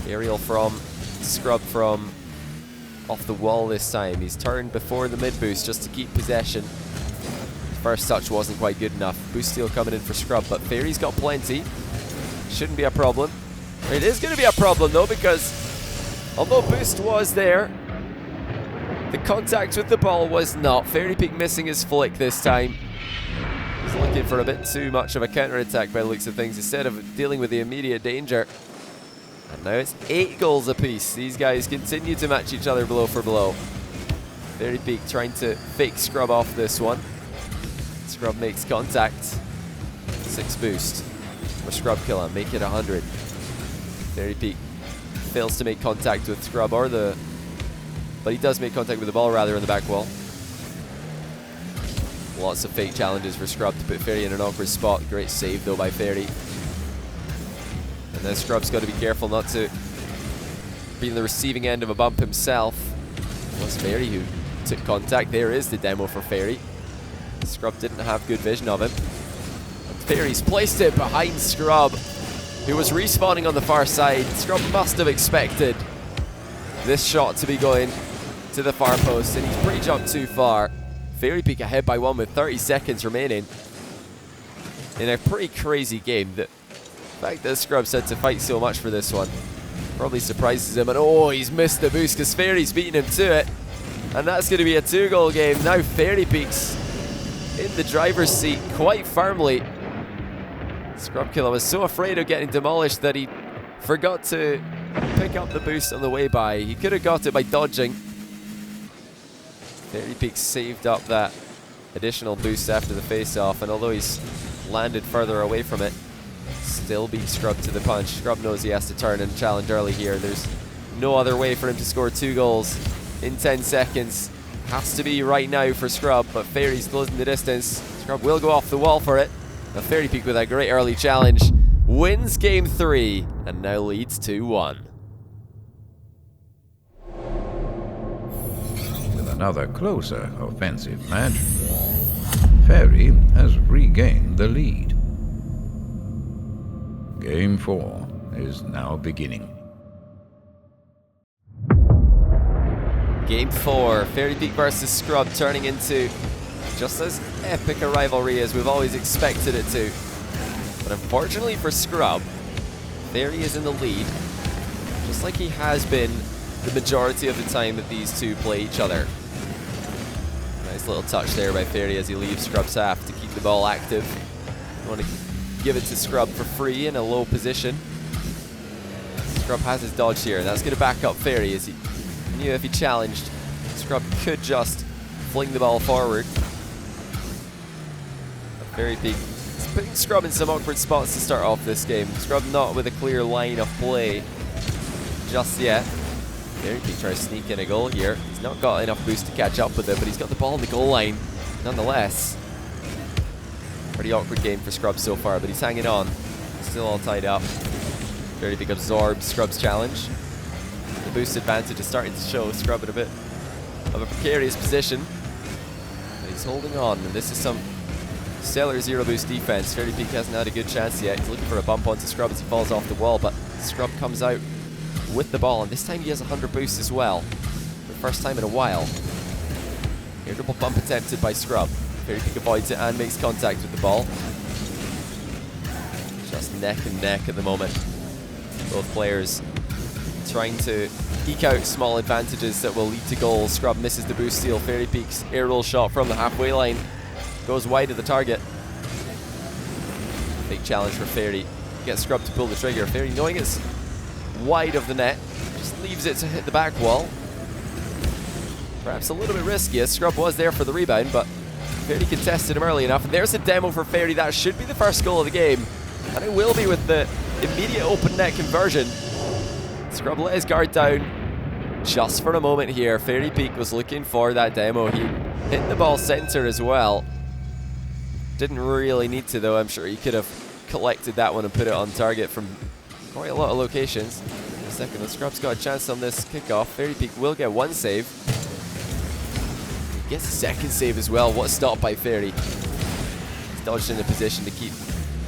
Aerial from Scrub from off the wall this time. He's turned before the mid boost just to keep possession. First touch wasn't quite good enough. Boost steal coming in for Scrub, but Fairy's got plenty. Shouldn't be a problem. It is going to be a problem though, because although boost was there, the contact with the ball was not. Fairy Peak missing his flick this time. He's looking for a bit too much of a counter-attack by the looks of things, instead of dealing with the immediate danger. And now it's 8 goals apiece. These guys continue to match each other blow for blow. Fairy Peak trying to fake Scrub off this one. Scrub makes contact. 6 boost for Scrub Killa, make it 100. Fairy Peak fails to make contact with Scrub but he does make contact with the ball rather on the back wall. Lots of fake challenges for Scrub to put Fairy in an awkward spot. Great save though by Fairy. And then Scrub's got to be careful not to be in the receiving end of a bump himself. It was Fairy who took contact. There is the demo for Fairy. Scrub didn't have good vision of him. And Fairy's placed it behind Scrub, who was respawning on the far side. Scrub must have expected this shot to be going to the far post, and he's pre-jumped too far. Fairy Peak ahead by 1 with 30 seconds remaining in a pretty crazy game. The fact that Scrub's had to fight so much for this one probably surprises him. And oh, he's missed the boost because Fairy's beaten him to it. And that's going to be a 2-goal game. Now Fairy Peak's in the driver's seat quite firmly. Scrub Killa was so afraid of getting demolished that he forgot to pick up the boost on the way by. He could have got it by dodging. Fairy Peak saved up that additional boost after the face-off, and although he's landed further away from it, still beat Scrub to the punch. Scrub knows he has to turn and challenge early here. There's no other way for him to score 2 goals in 10 seconds. Has to be right now for Scrub, but Fairy's closing the distance. Scrub will go off the wall for it. The Fairy Peak with a great early challenge wins game 3 and now leads 2-1. With another closer offensive match, Fairy has regained the lead. Game 4 is now beginning. Game 4, Fairy Peak versus Scrub, turning into just as epic a rivalry as we've always expected it to. But unfortunately for Scrub, Fairy is in the lead, just like he has been the majority of the time that these two play each other. Nice little touch there by Fairy as he leaves Scrub's half to keep the ball active. You want to give it to Scrub for free in a low position. Scrub has his dodge here, and that's going to back up Fairy as he knew if he challenged, Scrub could just fling the ball forward. Very big. It's putting Scrub in some awkward spots to start off this game. Scrub not with a clear line of play just yet. Very big tries to sneak in a goal here. He's not got enough boost to catch up with it, but he's got the ball on the goal line nonetheless. Pretty awkward game for Scrub so far, but he's hanging on. Still all tied up. Very big absorbs Scrub's challenge. The boost advantage is starting to show Scrub in a bit of a precarious position. But he's holding on, and this is some stellar zero boost defense. Fairy Peak hasn't had a good chance yet. He's looking for a bump onto Scrub as he falls off the wall, but Scrub comes out with the ball, and this time he has 100 boost as well. For the first time in a while. Air double bump attempted by Scrub. Fairy Peak avoids it and makes contact with the ball. Just neck and neck at the moment. Both players trying to eke out small advantages that will lead to goals. Scrub misses the boost steal. Fairy Peak's air roll shot from the halfway line goes wide of the target. Big challenge for Fairy. Gets Scrub to pull the trigger. Fairy, knowing it's wide of the net, just leaves it to hit the back wall. Perhaps a little bit risky, as Scrub was there for the rebound, but Fairy contested him early enough. And there's a demo for Fairy. That should be the first goal of the game. And it will be with the immediate open net conversion. Scrub let his guard down just for a moment here. Fairy Peak was looking for that demo. He hit the ball center as well. Didn't really need to, though. I'm sure he could have collected that one and put it on target from quite a lot of locations. In a second, the Scrub's got a chance on this kickoff. Fairy Peak will get one save. He gets a second save as well. What a stop by Fairy. He's dodged in a position to keep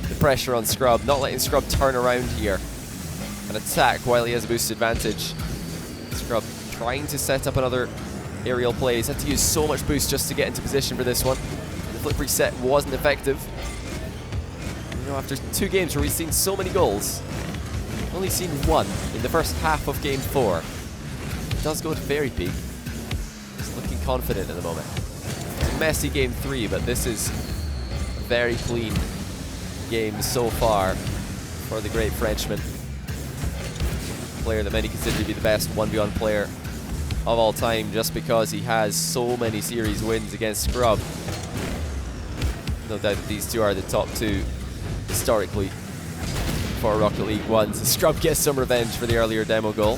the pressure on Scrub, not letting Scrub turn around here and attack while he has a boost advantage. Scrub trying to set up another aerial play. He's had to use so much boost just to get into position for this one. The flip reset wasn't effective. You know, after 2 games where we've seen so many goals, we've only seen 1 in the first half of game 4. It does go to Fairy Peak. He's looking confident at the moment. It's a messy game 3, but this is a very clean game so far for the great Frenchman. Player that many consider to be the best 1v1 player of all time, just because he has so many series wins against Scrub. No doubt that these two are the top 2 historically for Rocket League 1. So Scrub gets some revenge for the earlier demo goal.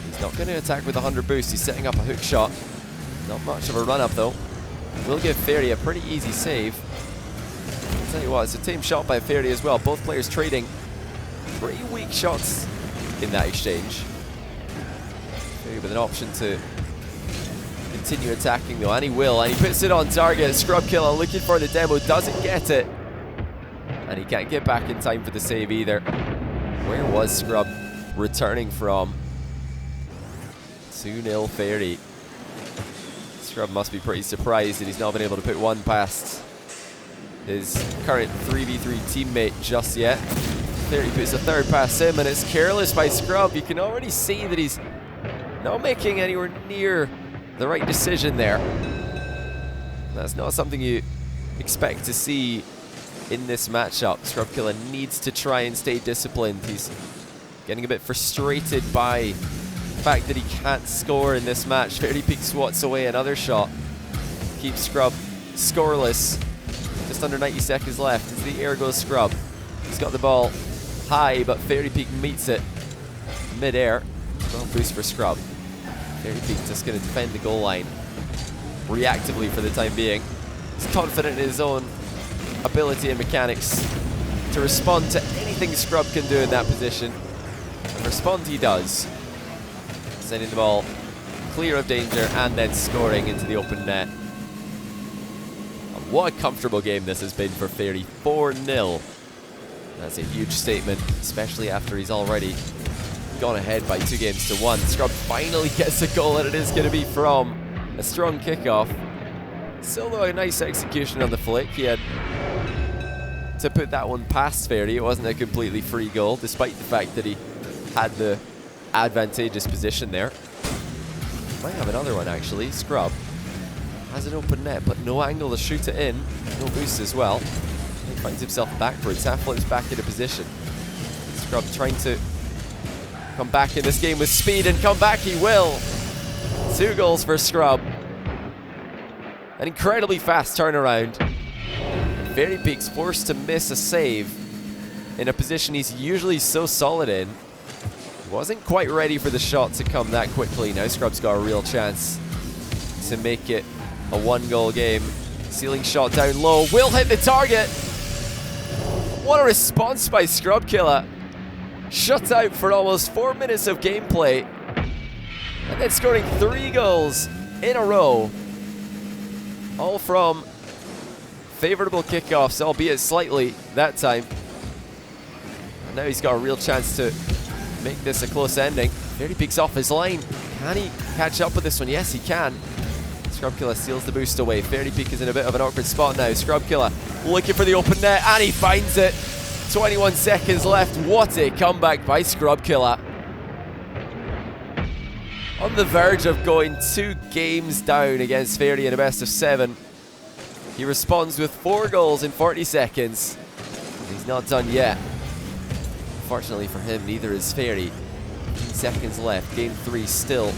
He's not going to attack with 100 boost. He's setting up a hook shot. Not much of a run up though. Will give Fairy a pretty easy save. I'll tell you what, it's a team shot by Fairy as well. Both players trading pretty weak shots in that exchange. Fairy with an option to continue attacking though, and he will, and he puts it on target. Scrub Killa looking for the demo, doesn't get it, and he can't get back in time for the save either. Where was Scrub returning from? 2-0 Fairy. Scrub must be pretty surprised that he's not been able to put one past his current 3v3 teammate just yet. Fairy puts a third pass in, and it's careless by Scrub. You can already see that he's not making anywhere near the right decision there. That's not something you expect to see in this matchup. Scrub Killa needs to try and stay disciplined. He's getting a bit frustrated by the fact that he can't score in this match. Fairy Peak swats away another shot. Keeps Scrub scoreless. Just under 90 seconds left as the air goes Scrub. He's got the ball high, but Fairy Peak meets it mid-air. Well, boost for Scrub. Fairy Peak just going to defend the goal line reactively for the time being. He's confident in his own ability and mechanics to respond to anything Scrub can do in that position. And respond he does. Sending the ball clear of danger and then scoring into the open net. And what a comfortable game this has been for Fairy. 4-0. That's a huge statement, especially after he's already gone ahead by 2-1. Scrub finally gets a goal, and it is going to be from a strong kickoff. Still though, a nice execution on the flick. He had to put that one past Fairy. It wasn't a completely free goal, despite the fact that he had the advantageous position there. Might have another one actually. Scrub has an open net, but no angle to shoot it in. No boost as well. He finds himself backwards. Half flips back into position. Scrub trying to come back in this game with speed, and come back he will. 2 goals for Scrub. An incredibly fast turnaround. Fairy Peak's forced to miss a save in a position he's usually so solid in. Wasn't quite ready for the shot to come that quickly. Now Scrub's got a real chance to make it a 1-goal game. Ceiling shot down low, will hit the target. What a response by Scrub Killa. Shut out for almost 4 minutes of gameplay. And then scoring 3 goals in a row. All from favorable kickoffs, albeit slightly that time. And now he's got a real chance to make this a close ending. Fairy Peak's off his line. Can he catch up with this one? Yes, he can. Scrub Killa steals the boost away. Fairy Peak is in a bit of an awkward spot now. Scrub Killa looking for the open net, and he finds it. 21 seconds left. What a comeback by Scrub Killa. On the verge of going 2 games down against Fairy in a best of 7. He responds with 4 goals in 40 seconds. He's not done yet. Fortunately for him, neither is Fairy. 15 seconds left. Game 3 still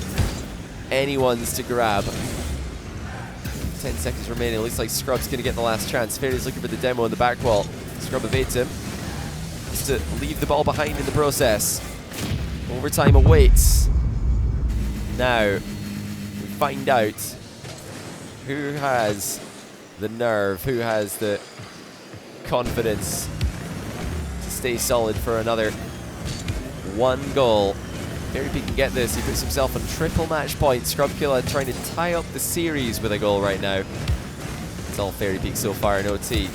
anyone's to grab. 10 seconds remaining. Looks like Scrub's going to get the last chance. Fairy's looking for the demo in the back wall. Scrub evades him. Has to leave the ball behind in the process. Overtime awaits. Now, we find out who has the nerve, who has the confidence to stay solid for another 1 goal. Fairy Peak can get this. He puts himself on triple match point. Scrub Killa trying to tie up the series with a goal right now. It's all Fairy Peak so far in OT.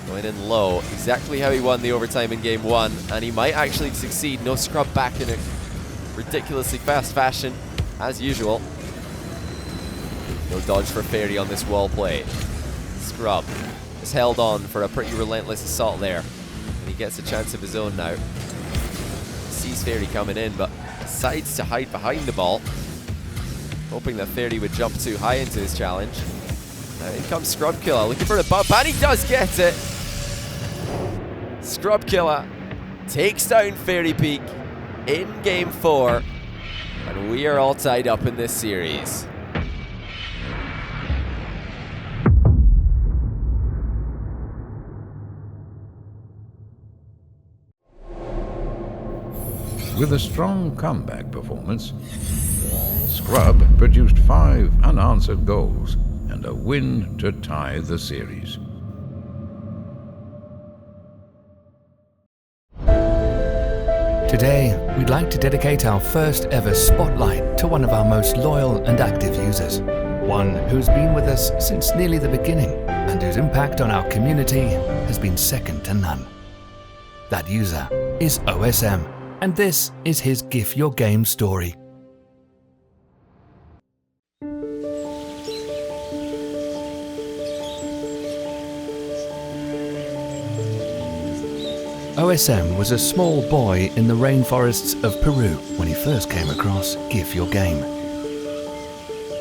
Going in low. Exactly how he won the overtime in game 1. And he might actually succeed. No Scrub back in a ridiculously fast fashion, as usual. No dodge for Fairy on this wall play. Scrub has held on for a pretty relentless assault there. And he gets a chance of his own now. Sees Fairy coming in, but decides to hide behind the ball, hoping that Fairy would jump too high into his challenge. Now in comes Scrub Killa, looking for the bump, and he does get it! Scrub Killa takes down Fairy Peak in game 4, and we are all tied up in this series. With a strong comeback performance, Scrub produced 5 unanswered goals and a win to tie the series. Today, we'd like to dedicate our first ever spotlight to one of our most loyal and active users. One who's been with us since nearly the beginning and whose impact on our community has been second to none. That user is OSM. And this is his GifYourGame story. OSM was a small boy in the rainforests of Peru when he first came across GifYourGame.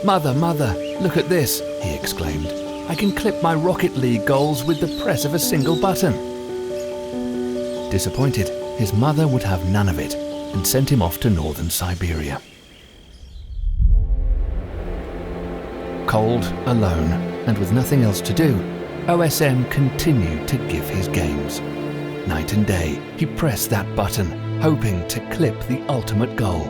"Mother, mother, look at this," he exclaimed. "I can clip my Rocket League goals with the press of a single button." Disappointed, his mother would have none of it and sent him off to northern Siberia. Cold, alone, and with nothing else to do, OSM continued to give his games. Night and day, he pressed that button, hoping to clip the ultimate goal.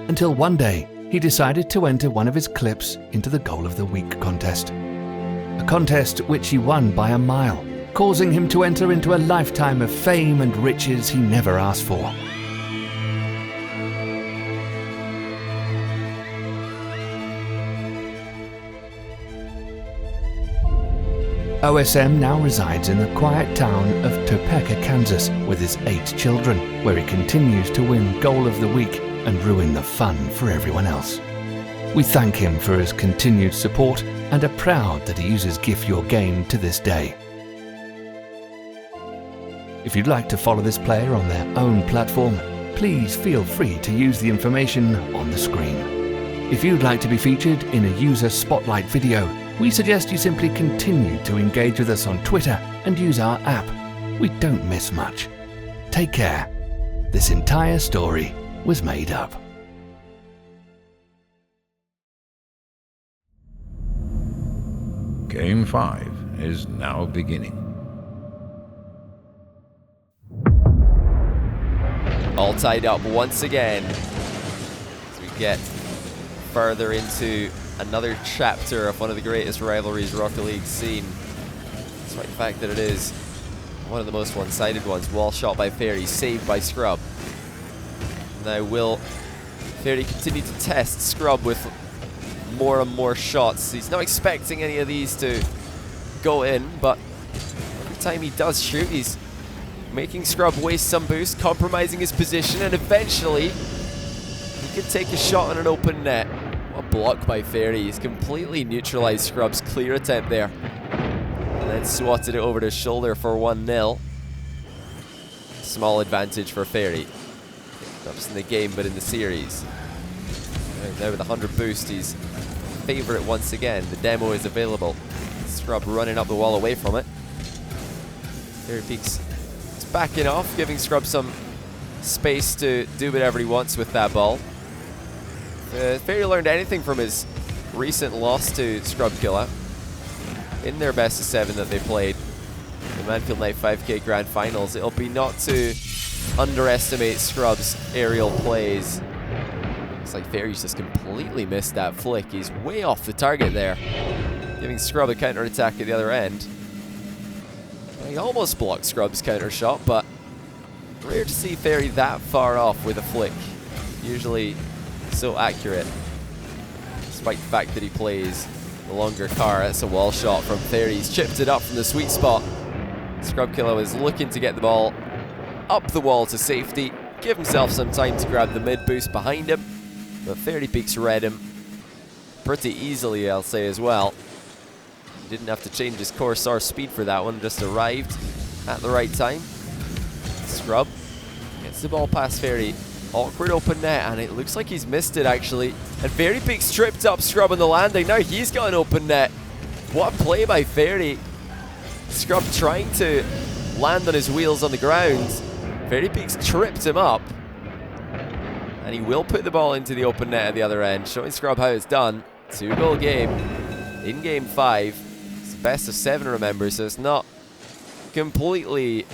Until one day, he decided to enter one of his clips into the Goal of the Week contest. A contest which he won by a mile, causing him to enter into a lifetime of fame and riches he never asked for. OSM now resides in the quiet town of Topeka, Kansas, with his 8 children, where he continues to win Goal of the Week and ruin the fun for everyone else. We thank him for his continued support and are proud that he uses GifYourGame to this day. If you'd like to follow this player on their own platform, please feel free to use the information on the screen. If you'd like to be featured in a user spotlight video, we suggest you simply continue to engage with us on Twitter and use our app. We don't miss much. Take care. This entire story was made up. Game 5 is now beginning. All tied up once again as we get further into another chapter of one of the greatest rivalries Rocket League's seen. Despite the fact that it is one of the most one-sided ones. Wall shot by Fairy, saved by Scrub. Now will Fairy continue to test Scrub with more and more shots? He's not expecting any of these to go in, but every time he does shoot, he's making Scrub waste some boost, compromising his position, and eventually he could take a shot on an open net. What a block by Fairy. He's completely neutralized Scrub's clear attempt there. And then swatted it over to Sjolinder for 1-0. Small advantage for Fairy. Not just in the game, but in the series. Now with 100 boost, he's favorite once again. The demo is available. Scrub running up the wall away from it. Fairy Peaks is backing off, giving Scrub some space to do whatever he wants with that ball. Fairy learned anything from his recent loss to Scrub Killa in their best of 7 that they played, the Manfield Night 5K Grand Finals. It'll be not to underestimate Scrub's aerial plays. Looks like Fairy's just completely missed that flick. He's way off the target there, giving Scrub a counter attack at the other end. He almost blocked Scrub's counter shot, but rare to see Fairy that far off with a flick. Usually so accurate, despite the fact that he plays the longer car. That's a wall shot from Fairy. He's chipped it up from the sweet spot. Scrub Killa was looking to get the ball up the wall to safety, give himself some time to grab the mid boost behind him, but Fairy Peaks read him pretty easily, I'll say as well. He didn't have to change his course or speed for that one, just arrived at the right time. Scrub gets the ball past Fairy. Awkward open net, and it looks like he's missed it actually. And Fairy Peaks tripped up Scrub on the landing. Now he's got an open net. What a play by Fairy. Scrub trying to land on his wheels on the ground. Fairy Peaks tripped him up. And he will put the ball into the open net at the other end, showing Scrub how it's done. 2-goal game in game 5. It's the best of 7, remember, so it's not completely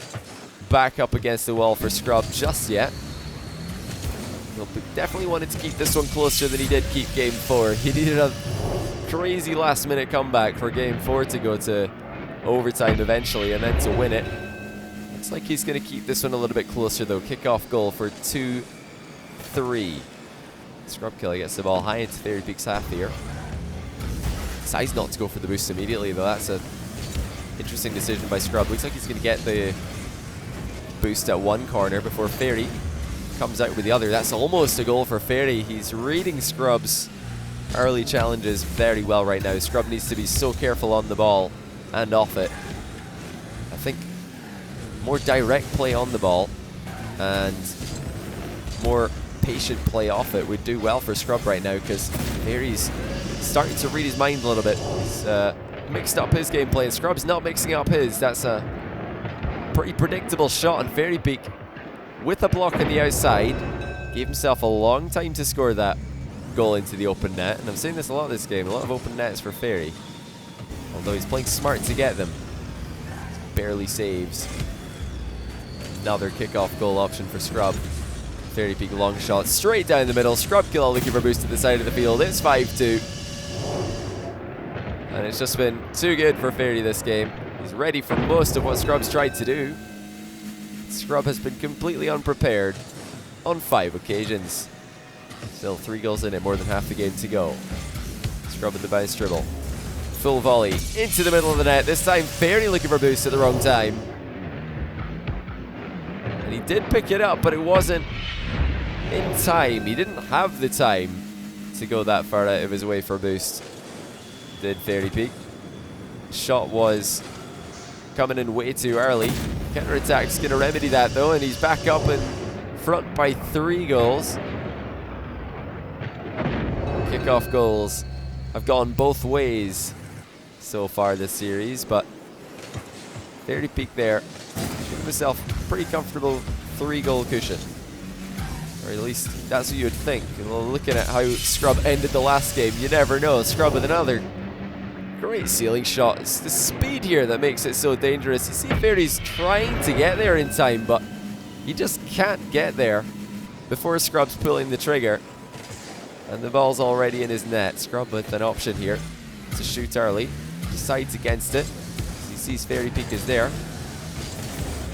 back up against the wall for Scrub just yet. He'll definitely wanted to keep this one closer than he did keep game 4. He needed a crazy last-minute comeback for game 4 to go to overtime eventually, and then to win it. Looks like he's going to keep this one a little bit closer though. Kickoff goal for 2-3. Scrub Killa gets the ball high into Fairy Peaks half here. Decides not to go for the boost immediately though. That's a interesting decision by Scrub. Looks like he's going to get the boost at one corner before Fairy comes out with the other. That's almost a goal for Fairy. He's reading Scrub's early challenges very well right now. Scrub needs to be so careful on the ball and off it. I think more direct play on the ball and more patient play off it would do well for Scrub right now, because Fairy's starting to read his mind a little bit. He's mixed up his gameplay and Scrub's not mixing up his. That's a pretty predictable shot, and Fairy Peak with a block on the outside gave himself a long time to score that goal into the open net. And I'm saying this a lot this game, a lot of open nets for Fairy, although he's playing smart to get them. Barely saves. Another kickoff goal option for Scrub. Fairy Peak long shot straight down the middle. Scrub Killa looking for boost to the side of the field. It's 5-2. And it's just been too good for Fairy this game. He's ready for most of what Scrub's tried to do. Scrub has been completely unprepared on 5 occasions. Still 3 goals in it, more than half the game to go. Scrub with the bounce dribble. Full volley into the middle of the net. This time Fairy looking for boost at the wrong time. And he did pick it up, but it wasn't in time. He didn't have the time to go that far out of his way for boost. Did Fairy Peak. Shot was coming in way too early. Counter-attack's going to remedy that though, and he's back up in front by 3 goals. Kickoff goals have gone both ways so far this series, but Fairy Peak there, giving himself a pretty comfortable 3-goal cushion. Or at least that's what you would think. Well, looking at how Scrub ended the last game, you never know. Scrub with another Great ceiling shot. It's the speed here that makes it so dangerous. You see Fairy's trying to get there in time, but he just can't get there before Scrub's pulling the trigger. And the ball's already in his net. Scrub with an option here to shoot early. Decides against it. He sees Fairy Peak is there.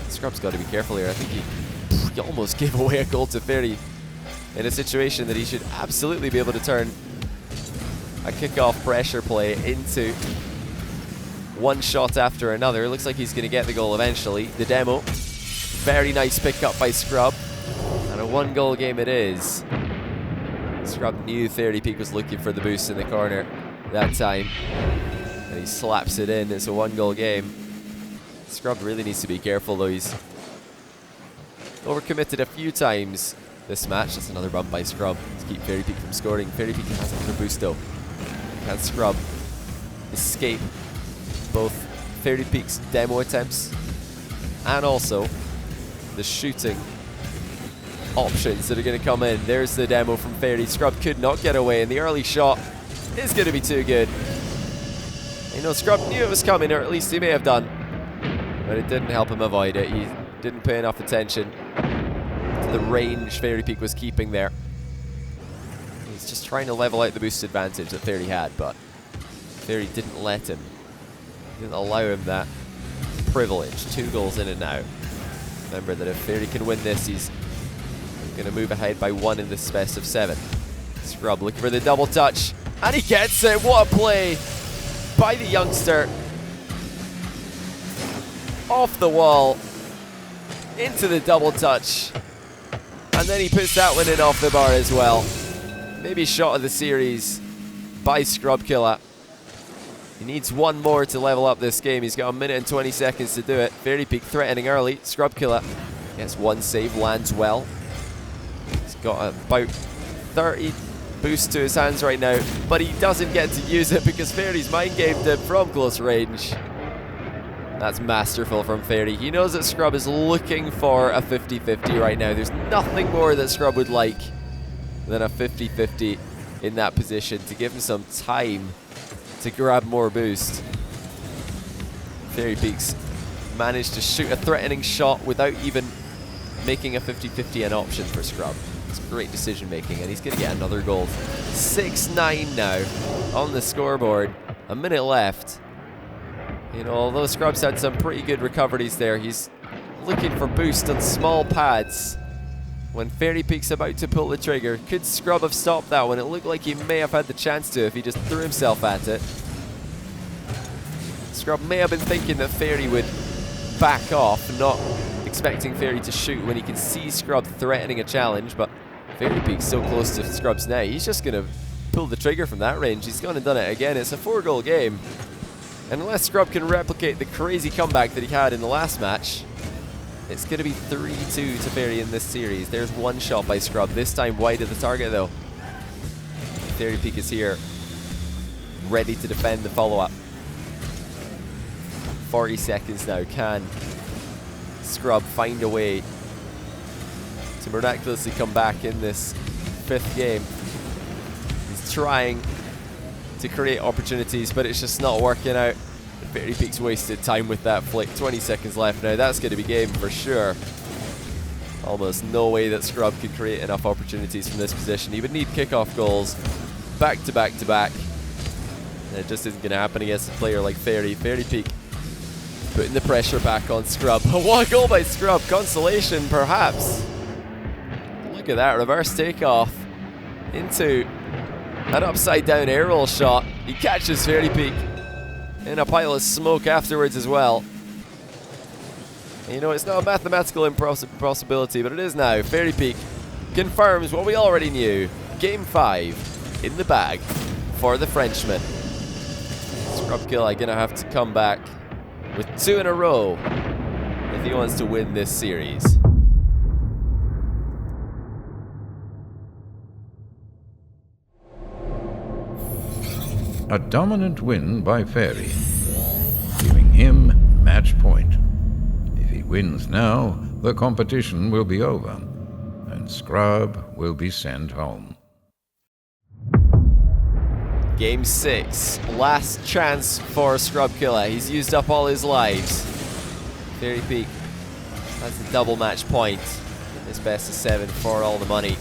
Scrub's got to be careful here. I think he almost gave away a goal to Fairy in a situation that he should absolutely be able to turn a kickoff pressure play into one shot after another. It looks like he's going to get the goal eventually. The demo. Very nice pick up by Scrub. And a 1-goal game it is. Scrub knew Fairy Peak was looking for the boost in the corner that time. And he slaps it in. It's a 1-goal game. Scrub really needs to be careful though. He's overcommitted a few times this match. That's another bump by Scrub to keep Fairy Peak from scoring. Fairy Peak has another boost though. Can Scrub escape both Fairy Peak's demo attempts and also the shooting options that are going to come in? There's the demo from Fairy. Scrub could not get away, and the early shot is going to be too good. You know, Scrub knew it was coming, or at least he may have done, but it didn't help him avoid it. He didn't pay enough attention to the range Fairy Peak was keeping there. He's just trying to level out the boost advantage that Fairy had, but Fairy didn't let him. Didn't allow him that privilege. 2 goals in it now. Remember that if Fairy can win this, he's going to move ahead by 1 in this best of 7. Scrub looking for the double touch, and he gets it. What a play by the youngster. Off the wall, into the double touch, and then he puts that one in off the bar as well. Maybe shot of the series by Scrub Killa. He needs 1 more to level up this game. He's got 1 minute and 20 seconds to do it. Fairy Peak threatening early. Scrub Killa gets 1 save, lands well. He's got about 30 boost to his hands right now, but he doesn't get to use it because Fairy's mind-gamed him from close range. That's masterful from Fairy. He knows that Scrub is looking for a 50-50 right now. There's nothing more that Scrub would like than a 50-50 in that position to give him some time to grab more boost. Fairy Peaks managed to shoot a threatening shot without even making a 50-50 an option for Scrub. It's great decision making, and he's going to get another goal. 6-9 now on the scoreboard. 1 minute left. You know, although Scrub's had some pretty good recoveries there, he's looking for boost on small pads. When Fairy Peak's about to pull the trigger, could Scrub have stopped that one? It looked like he may have had the chance to if he just threw himself at it. Scrub may have been thinking that Fairy would back off, not expecting Fairy to shoot when he can see Scrub threatening a challenge, but Fairy Peak's so close to Scrub's net, he's just going to pull the trigger from that range. He's gone and done it again. It's a 4-goal game. And unless Scrub can replicate the crazy comeback that he had in the last match, it's going to be 3-2 to Fairy in this series. There's 1 shot by Scrub, this time wide of the target though. Fairy Peak is here, ready to defend the follow-up. 40 seconds now. Can Scrub find a way to miraculously come back in this 5th game? He's trying to create opportunities, but it's just not working out. Fairy Peak's wasted time with that flick. 20 seconds left now. That's going to be game for sure. Almost no way that Scrub could create enough opportunities from this position. He would need kickoff goals back to back to back. And it just isn't going to happen against a player like Fairy. Fairy Peak putting the pressure back on Scrub. What a goal by Scrub. Consolation, perhaps. Look at that. Reverse takeoff into an upside down air roll shot. He catches Fairy Peak in a pile of smoke afterwards as well. And you know, it's not a mathematical impossibility, but it is now. Fairy Peak confirms what we already knew. Game 5 in the bag for the Frenchman. Scrub Killa gonna have to come back with 2 in a row if he wants to win this series. A dominant win by Fairy, giving him match point. If he wins now, the competition will be over, and Scrub will be sent home. Game 6. Last chance for Scrub Killa. He's used up all his lives. Fairy Peak has the double match point in this best of 7 for all the money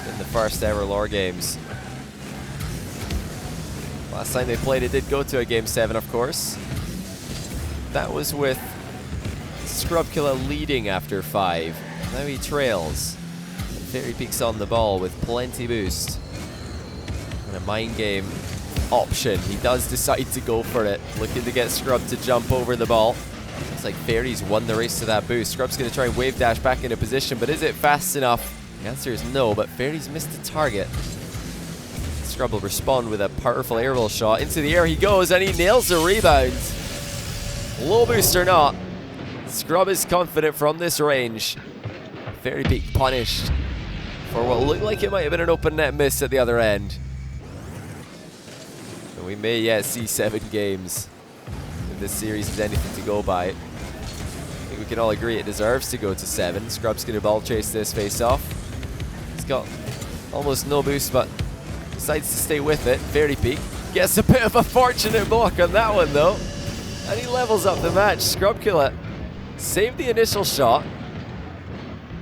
in the first ever LOR games. Last time they played, it did go to a Game 7, of course. That was with Scrub Killa leading after 5. Now he trails. And Fairy Peak's on the ball with plenty boost. And a mind game option. He does decide to go for it, looking to get Scrub to jump over the ball. Looks like Fairy's won the race to that boost. Scrub's going to try and wave dash back into position, but is it fast enough? The answer is no, but Fairy's missed the target. Scrub will respond with a powerful aerial shot. Into the air he goes, and he nails the rebound. Low boost or not, Scrub is confident from this range. Fairy Peak punished for what looked like it might have been an open net miss at the other end. And we may yet see 7 games if this series is anything to go by. I think we can all agree it deserves to go to 7. Scrub's going to ball chase this face off. He's got almost no boost, but decides to stay with it. Fairy Peak gets a bit of a fortunate block on that one though, and he levels up the match. Scrub Killa saved the initial shot,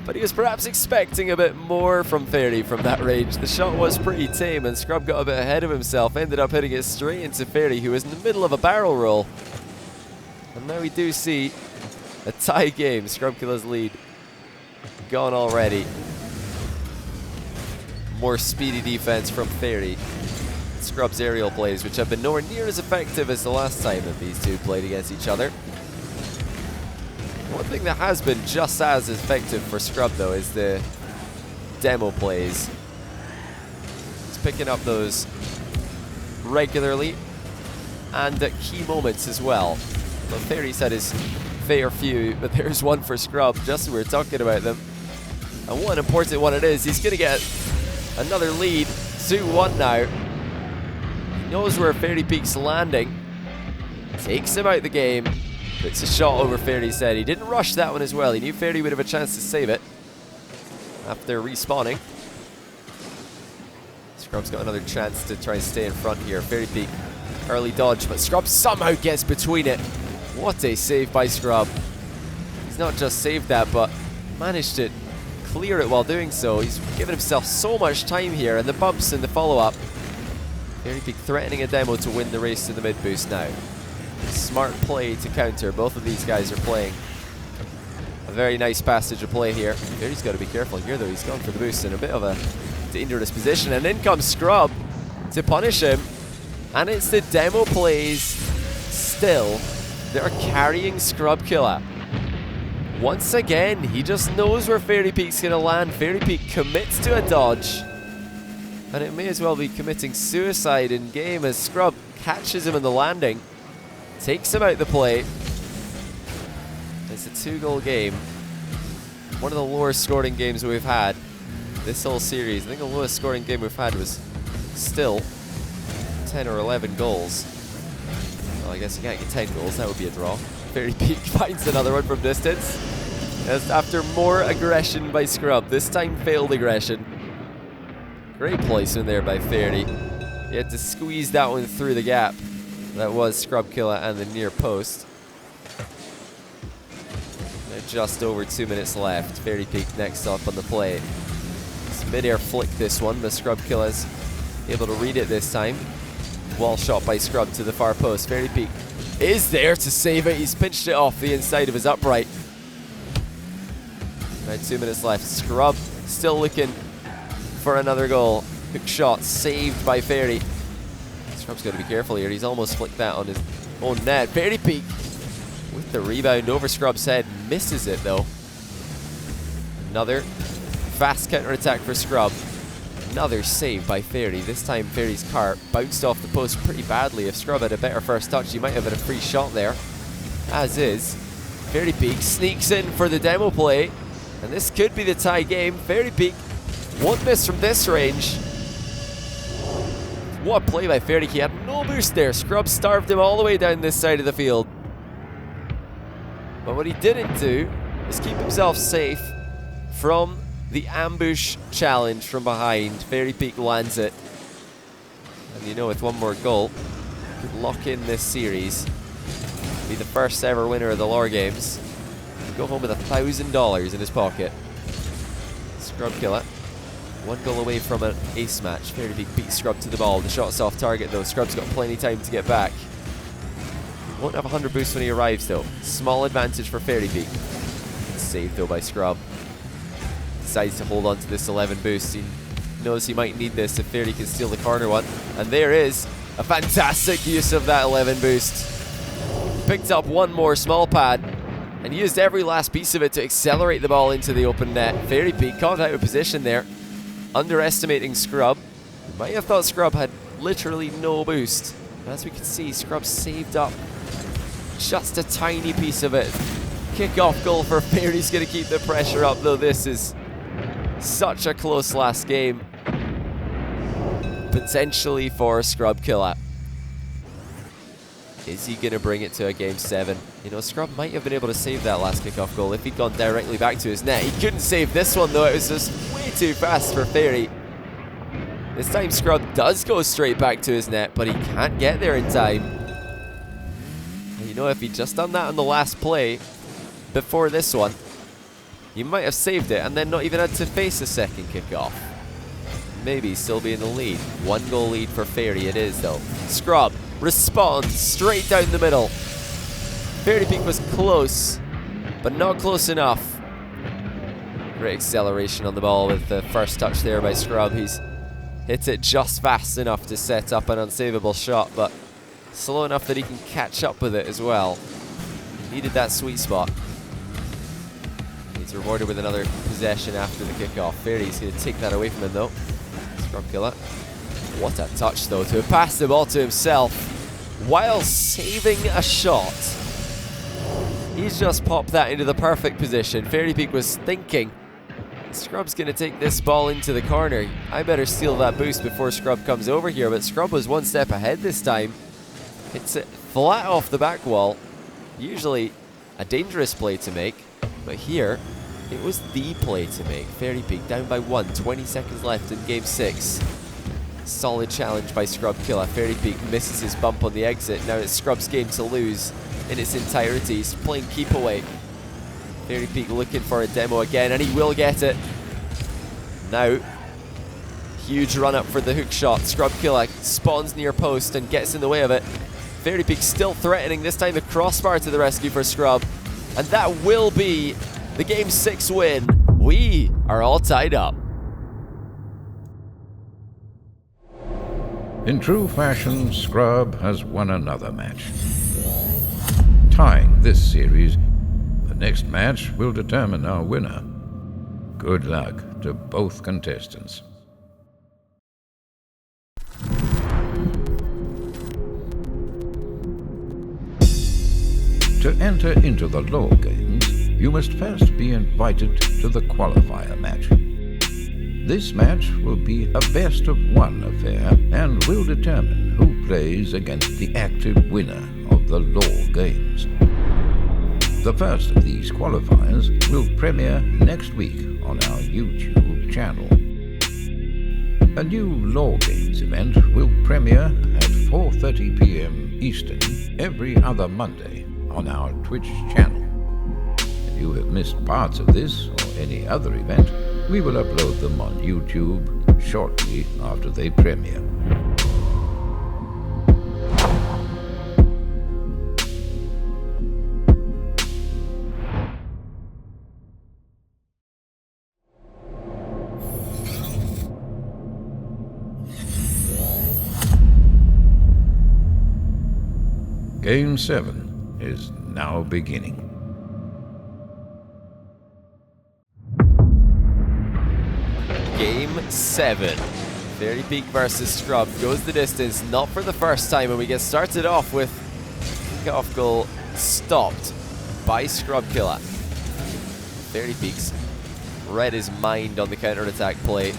but he was perhaps expecting a bit more from Fairy from that range. The shot was pretty tame, and Scrub got a bit ahead of himself, ended up hitting it straight into Fairy, who was in the middle of a barrel roll. And now we do see a tie game. Scrub Killa's lead gone already. More speedy defense from Fairy. Scrub's aerial plays, which have been nowhere near as effective as the last time that these two played against each other. One thing that has been just as effective for Scrub, though, is the demo plays. He's picking up those regularly and at key moments as well. Well, Fairy's had his fair few, but there's one for Scrub, just as we were talking about them. And what an important one it is. He's going to get another lead, 2-1 now. He knows where Fairy Peak's landing. Takes him out the game. Puts a shot over Fairy's head. He didn't rush that one as well. He knew Fairy would have a chance to save it after respawning. Scrub's got another chance to try and stay in front here. Fairy Peak, early dodge, but Scrub somehow gets between it. What a save by Scrub. He's not just saved that, but managed to clear it while doing so. He's given himself so much time here, and the bumps in the follow-up. Fairy Peak threatening a demo to win the race to the mid boost now. Smart play to counter. Both of these guys are playing a very nice passage of play here. Fairy's got to be careful here though. He's gone for the boost in a bit of a dangerous position, and in comes Scrub to punish him. And it's the demo plays still that are carrying Scrub Killa. Once again, he just knows where Fairy Peak's going to land. Fairy Peak commits to a dodge, and it may as well be committing suicide in game as Scrub catches him in the landing, takes him out the play. It's a 2-goal game. One of the lowest scoring games we've had this whole series. I think the lowest scoring game we've had was still 10 or 11 goals. Well, I guess you can't get 10 goals, that would be a draw. Fairy Peak finds another one from distance. As after more aggression by Scrub, this time failed aggression. Great placement there by Fairy. He had to squeeze that one through the gap. That was Scrub Killa and the near post. Now just over 2 minutes left. Fairy Peak next up on the play. It's mid-air flick this one, but Scrub Killa's able to read it this time. Wall shot by Scrub to the far post. Fairy Peak is there to save it. He's pinched it off the inside of his upright. Now 2 minutes left. Scrub still looking for another goal. Hook shot saved by Fairy. Scrub's got to be careful here. He's almost flicked that on his own net. Fairy Peak with the rebound over Scrub's head. Misses it though. Another fast counter attack for Scrub. Another save by Fairy. This time Fairy's cart bounced off the post pretty badly. If Scrub had a better first touch, he might have had a free shot there. As is, Fairy Peak sneaks in for the demo play, and this could be the tie game. Fairy Peak won't miss from this range. What a play by Fairy. He had no boost there. Scrub starved him all the way down this side of the field. But what he didn't do is keep himself safe from the ambush challenge from behind. Fairy Peak lands it. And you know, with one more goal, you could lock in this series, be the first ever winner of the LOR games, and go home with $1,000 in his pocket. Scrub Killa. One goal away from an ace match. Fairy Peak beats Scrub to the ball. The shot's off target though. Scrub's got plenty of time to get back. Won't have 100 boost when he arrives though. Small advantage for Fairy Peak. Saved though by Scrub. Decides to hold on to this 11 boost. He knows he might need this if Fairy can steal the corner one. And there is a fantastic use of that 11 boost. Picked up one more small pad and used every last piece of it to accelerate the ball into the open net. Fairy Peak caught out of position there, underestimating Scrub. You might have thought Scrub had literally no boost. But as we can see, Scrub saved up just a tiny piece of it. Kick-off goal for Fairy's going to keep the pressure up, though this is such a close last game. Potentially for Scrub Killa. Is he going to bring it to a game 7? You know, Scrub might have been able to save that last kick-off goal if he'd gone directly back to his net. He couldn't save this one, though. It was just way too fast for Fairy. This time, Scrub does go straight back to his net, but he can't get there in time. And you know, if he'd just done that on the last play before this one, he might have saved it and then not even had to face a second kick-off. Maybe still be in the lead. 1 goal lead for Fairy it is, though. Scrub responds straight down the middle. Fairy Peak was close, but not close enough. Great acceleration on the ball with the first touch there by Scrub. He's hit it just fast enough to set up an unsavable shot, but slow enough that he can catch up with it as well. He needed that sweet spot. He's rewarded with another possession after the kickoff. Fairy's going to take that away from him, though. Scrub Killa. What a touch, though, to have passed the ball to himself while saving a shot. He's just popped that into the perfect position. Fairy Peak was thinking, Scrub's going to take this ball into the corner. I better steal that boost before Scrub comes over here. But Scrub was one step ahead this time. Hits it flat off the back wall. Usually a dangerous play to make, but here it was the play to make. Fairy Peak down by 1, 20 seconds left in game 6. Solid challenge by Scrub Killa. Fairy Peak misses his bump on the exit. Now it's Scrub's game to lose in its entirety. He's playing keep away. Fairy Peak looking for a demo again, and he will get it. Now, huge run up for the hook shot. Scrub Killa spawns near post and gets in the way of it. Fairy Peak still threatening, this time the crossbar to the rescue for Scrub. And that will be the game 6 win. We are all tied up. In true fashion, Scrub has won another match. Tying this series, the next match will determine our winner. Good luck to both contestants. To enter into the LOR games, you must first be invited to the qualifier match. This match will be a best-of-1 affair and will determine who plays against the active winner of the LOR games. The first of these qualifiers will premiere next week on our YouTube channel. A new LOR games event will premiere at 4:30 p.m. Eastern every other Monday on our Twitch channel. If you have missed parts of this or any other event, we will upload them on YouTube shortly after they premiere. Game 7 is now beginning. Game 7. Fairy Peak versus Scrub goes the distance, not for the first time, and we get started off with kickoff goal stopped by Scrub Killa. Fairy Peak's read his mind on the counter-attack play.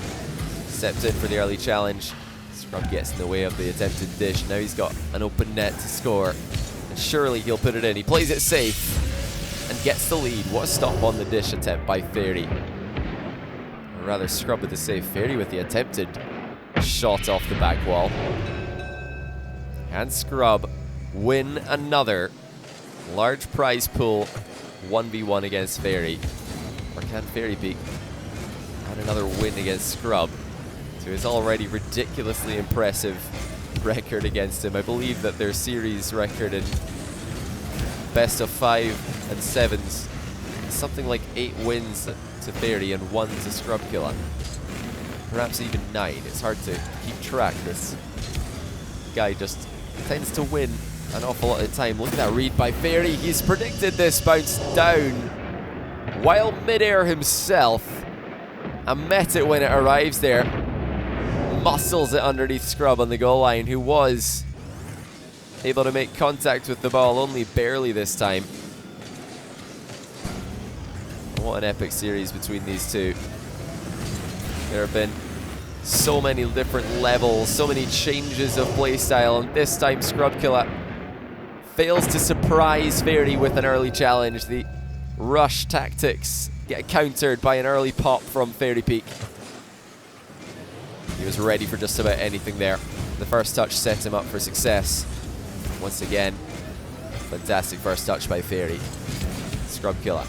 Stepped in for the early challenge. Scrub gets in the way of the attempted dish. Now he's got an open net to score. And surely he'll put it in. He plays it safe and gets the lead. What a stop on the dish attempt by Fairy. Or rather, Scrub with the save. Fairy with the attempted shot off the back wall. Can Scrub win another large prize pool 1v1 against Fairy? Or can Fairy Peak add another win against Scrub to his already ridiculously impressive record against him? I believe that their series record in best of 5 and 7s is something like 8 wins to Fairy and 1 to Scrub Killa. Perhaps even 9. It's hard to keep track. This guy just tends to win an awful lot of the time. Look at that read by Fairy. He's predicted this bounce down while midair himself and met it when it arrives there. Muscles it underneath Scrub on the goal line, who was able to make contact with the ball only barely this time. What an epic series between these two. There have been so many different levels, so many changes of playstyle, and this time Scrub Killa fails to surprise Fairy with an early challenge. The rush tactics get countered by an early pop from Fairy Peak. He was ready for just about anything there. The first touch set him up for success. Once again, fantastic first touch by Fairy. Scrub Killa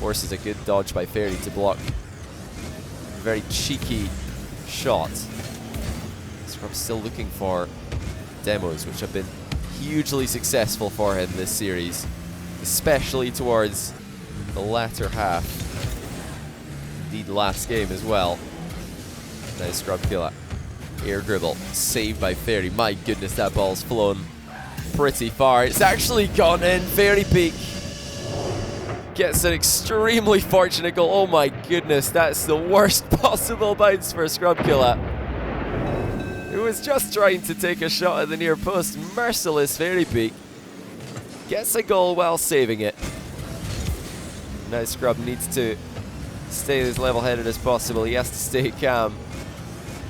forces a good dodge by Fairy to block a very cheeky shot. Scrub's still looking for demos, which have been hugely successful for him this series, especially towards the latter half. Indeed, last game as well. Now Scrub Killa. Air dribble, saved by Fairy. My goodness, that ball's flown pretty far. It's actually gone in. Fairy Peak gets an extremely fortunate goal. Oh my goodness, that's the worst possible bounce for Scrub Killa, who was just trying to take a shot at the near post. Merciless Fairy Peak gets a goal while saving it. Now Scrub needs to stay as level-headed as possible. He has to stay calm.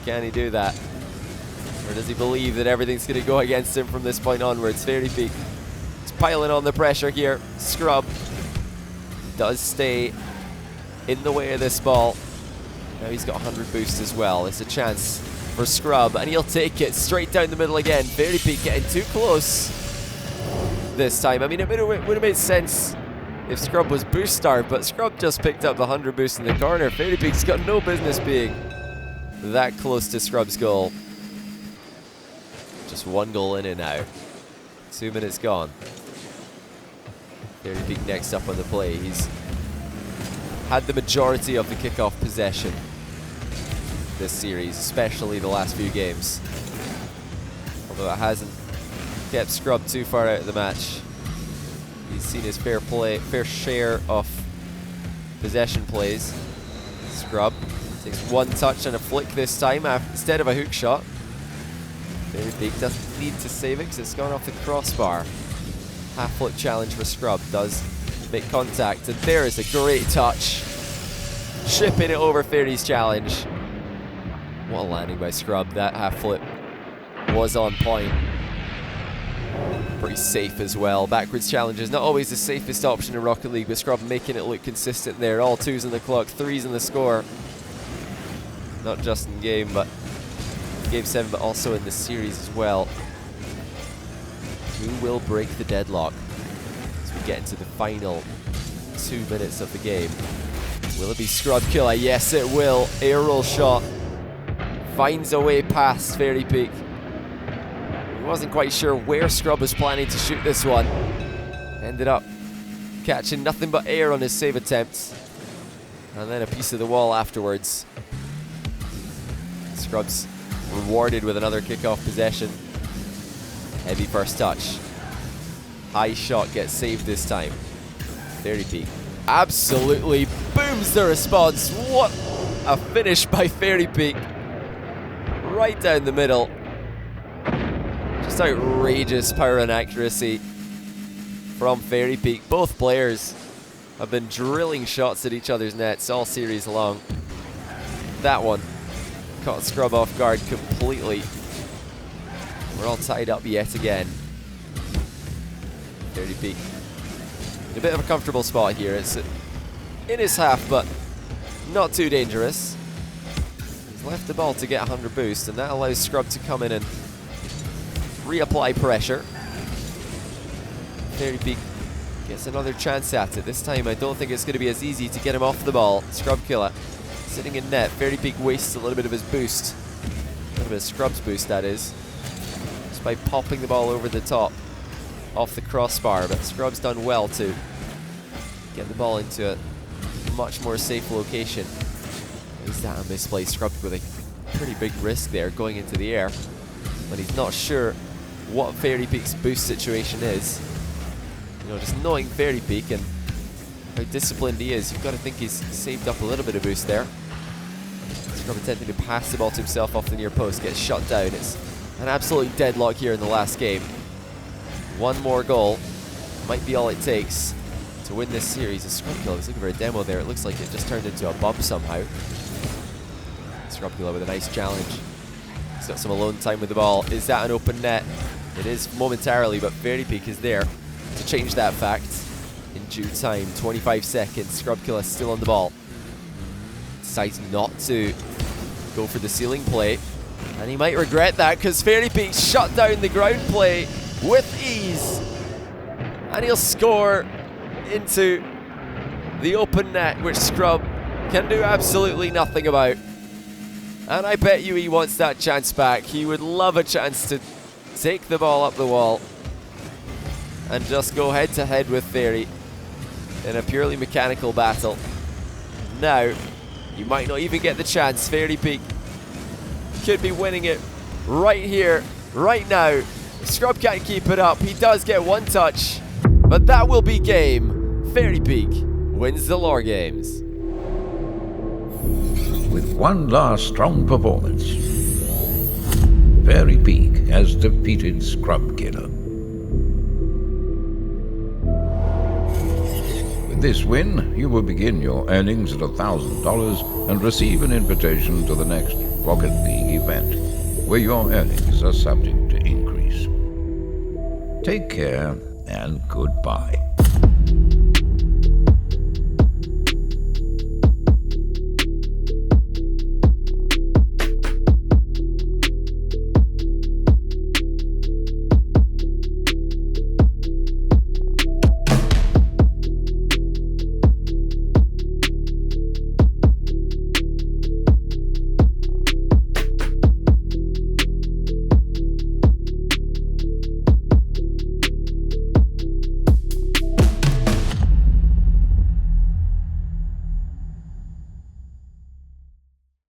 Can he do that? Or does he believe that everything's going to go against him from this point onwards? Fairy Peak is piling on the pressure here. Scrub does stay in the way of this ball. Now he's got 100 boost as well. It's a chance for Scrub, and he'll take it straight down the middle again. Fairy Peak getting too close this time. I mean, it would have made sense if Scrub was boost starved, but Scrub just picked up the 100 boost in the corner. Fairy Peak's got no business being that close to Scrub's goal. Just 1 goal in and now. 2 minutes gone. Fairy Peak next up on the play. He's had the majority of the kickoff possession this series, especially the last few games. Although it hasn't kept Scrub too far out of the match. He's seen his fair share of possession plays. Scrub takes 1 touch and a flick this time instead of a hook shot. Fairy Peak doesn't need to save it because it's gone off the crossbar. Half flip challenge for Scrub does make contact, and there is a great touch. Shipping it over Fairy's challenge. What a landing by Scrub. That half flip was on point. Pretty safe as well. Backwards challenge is not always the safest option in Rocket League, but Scrub making it look consistent there. All 2s on the clock, 3s in the score. Not just in game 7, but also in the series as well. Who will break the deadlock as we get into the final 2 minutes of the game? Will it be Scrub Killa? Yes, it will. Air roll shot finds a way past Fairy Peak. He wasn't quite sure where Scrub was planning to shoot this one. Ended up catching nothing but air on his save attempts, and then a piece of the wall afterwards. Scrub's rewarded with another kickoff possession. Heavy first touch. High shot gets saved this time. Fairy Peak absolutely booms the response. What a finish by Fairy Peak. Right down the middle. Just outrageous power and accuracy from Fairy Peak. Both players have been drilling shots at each other's nets all series long. That one caught Scrub off guard completely. We're all tied up yet again. Fairy Peak in a bit of a comfortable spot here. It's in his half, but not too dangerous. He's left the ball to get 100 boost, and that allows Scrub to come in and reapply pressure. Fairy Peak gets another chance at it. This time I don't think it's going to be as easy to get him off the ball. Scrub Killa sitting in net. Fairy Peak wastes a little bit of his boost. A little bit of Scrub's boost, that is. Just by popping the ball over the top off the crossbar. But Scrub's done well to get the ball into a much more safe location. Is that a misplay? Scrub with a pretty big risk there going into the air. But he's not sure what Fairy Peak's boost situation is. You know, just knowing Fairy Peak and how disciplined he is, you've got to think he's saved up a little bit of boost there. Scrub attempting to pass the ball to himself off the near post, gets shut down. It's an absolute deadlock here in the last game. One more goal might be all it takes to win this series. A Scrub Killa was looking for a demo there. It looks like it just turned into a bump somehow. Scrub Killa with a nice challenge. He's got some alone time with the ball. Is that an open net? It is momentarily, but Fairy Peak is there to change that fact in due time. 25 seconds. Scrub Killa still on the ball. Decides not to go for the ceiling play. And he might regret that because Fairy Peak shut down the ground play with ease. And he'll score into the open net, which Scrub can do absolutely nothing about. And I bet you he wants that chance back. He would love a chance to take the ball up the wall and just go head to head with Fairy in a purely mechanical battle. Now, you might not even get the chance. Fairy Peak could be winning it right here, right now. Scrub can't keep it up. He does get one touch, but that will be game. Fairy Peak wins the LOR games. With one last strong performance, Fairy Peak has defeated Scrub Killa. With this win, you will begin your earnings at $1,000 and receive an invitation to the next Rocket League event, where your earnings are subject to increase. Take care and goodbye.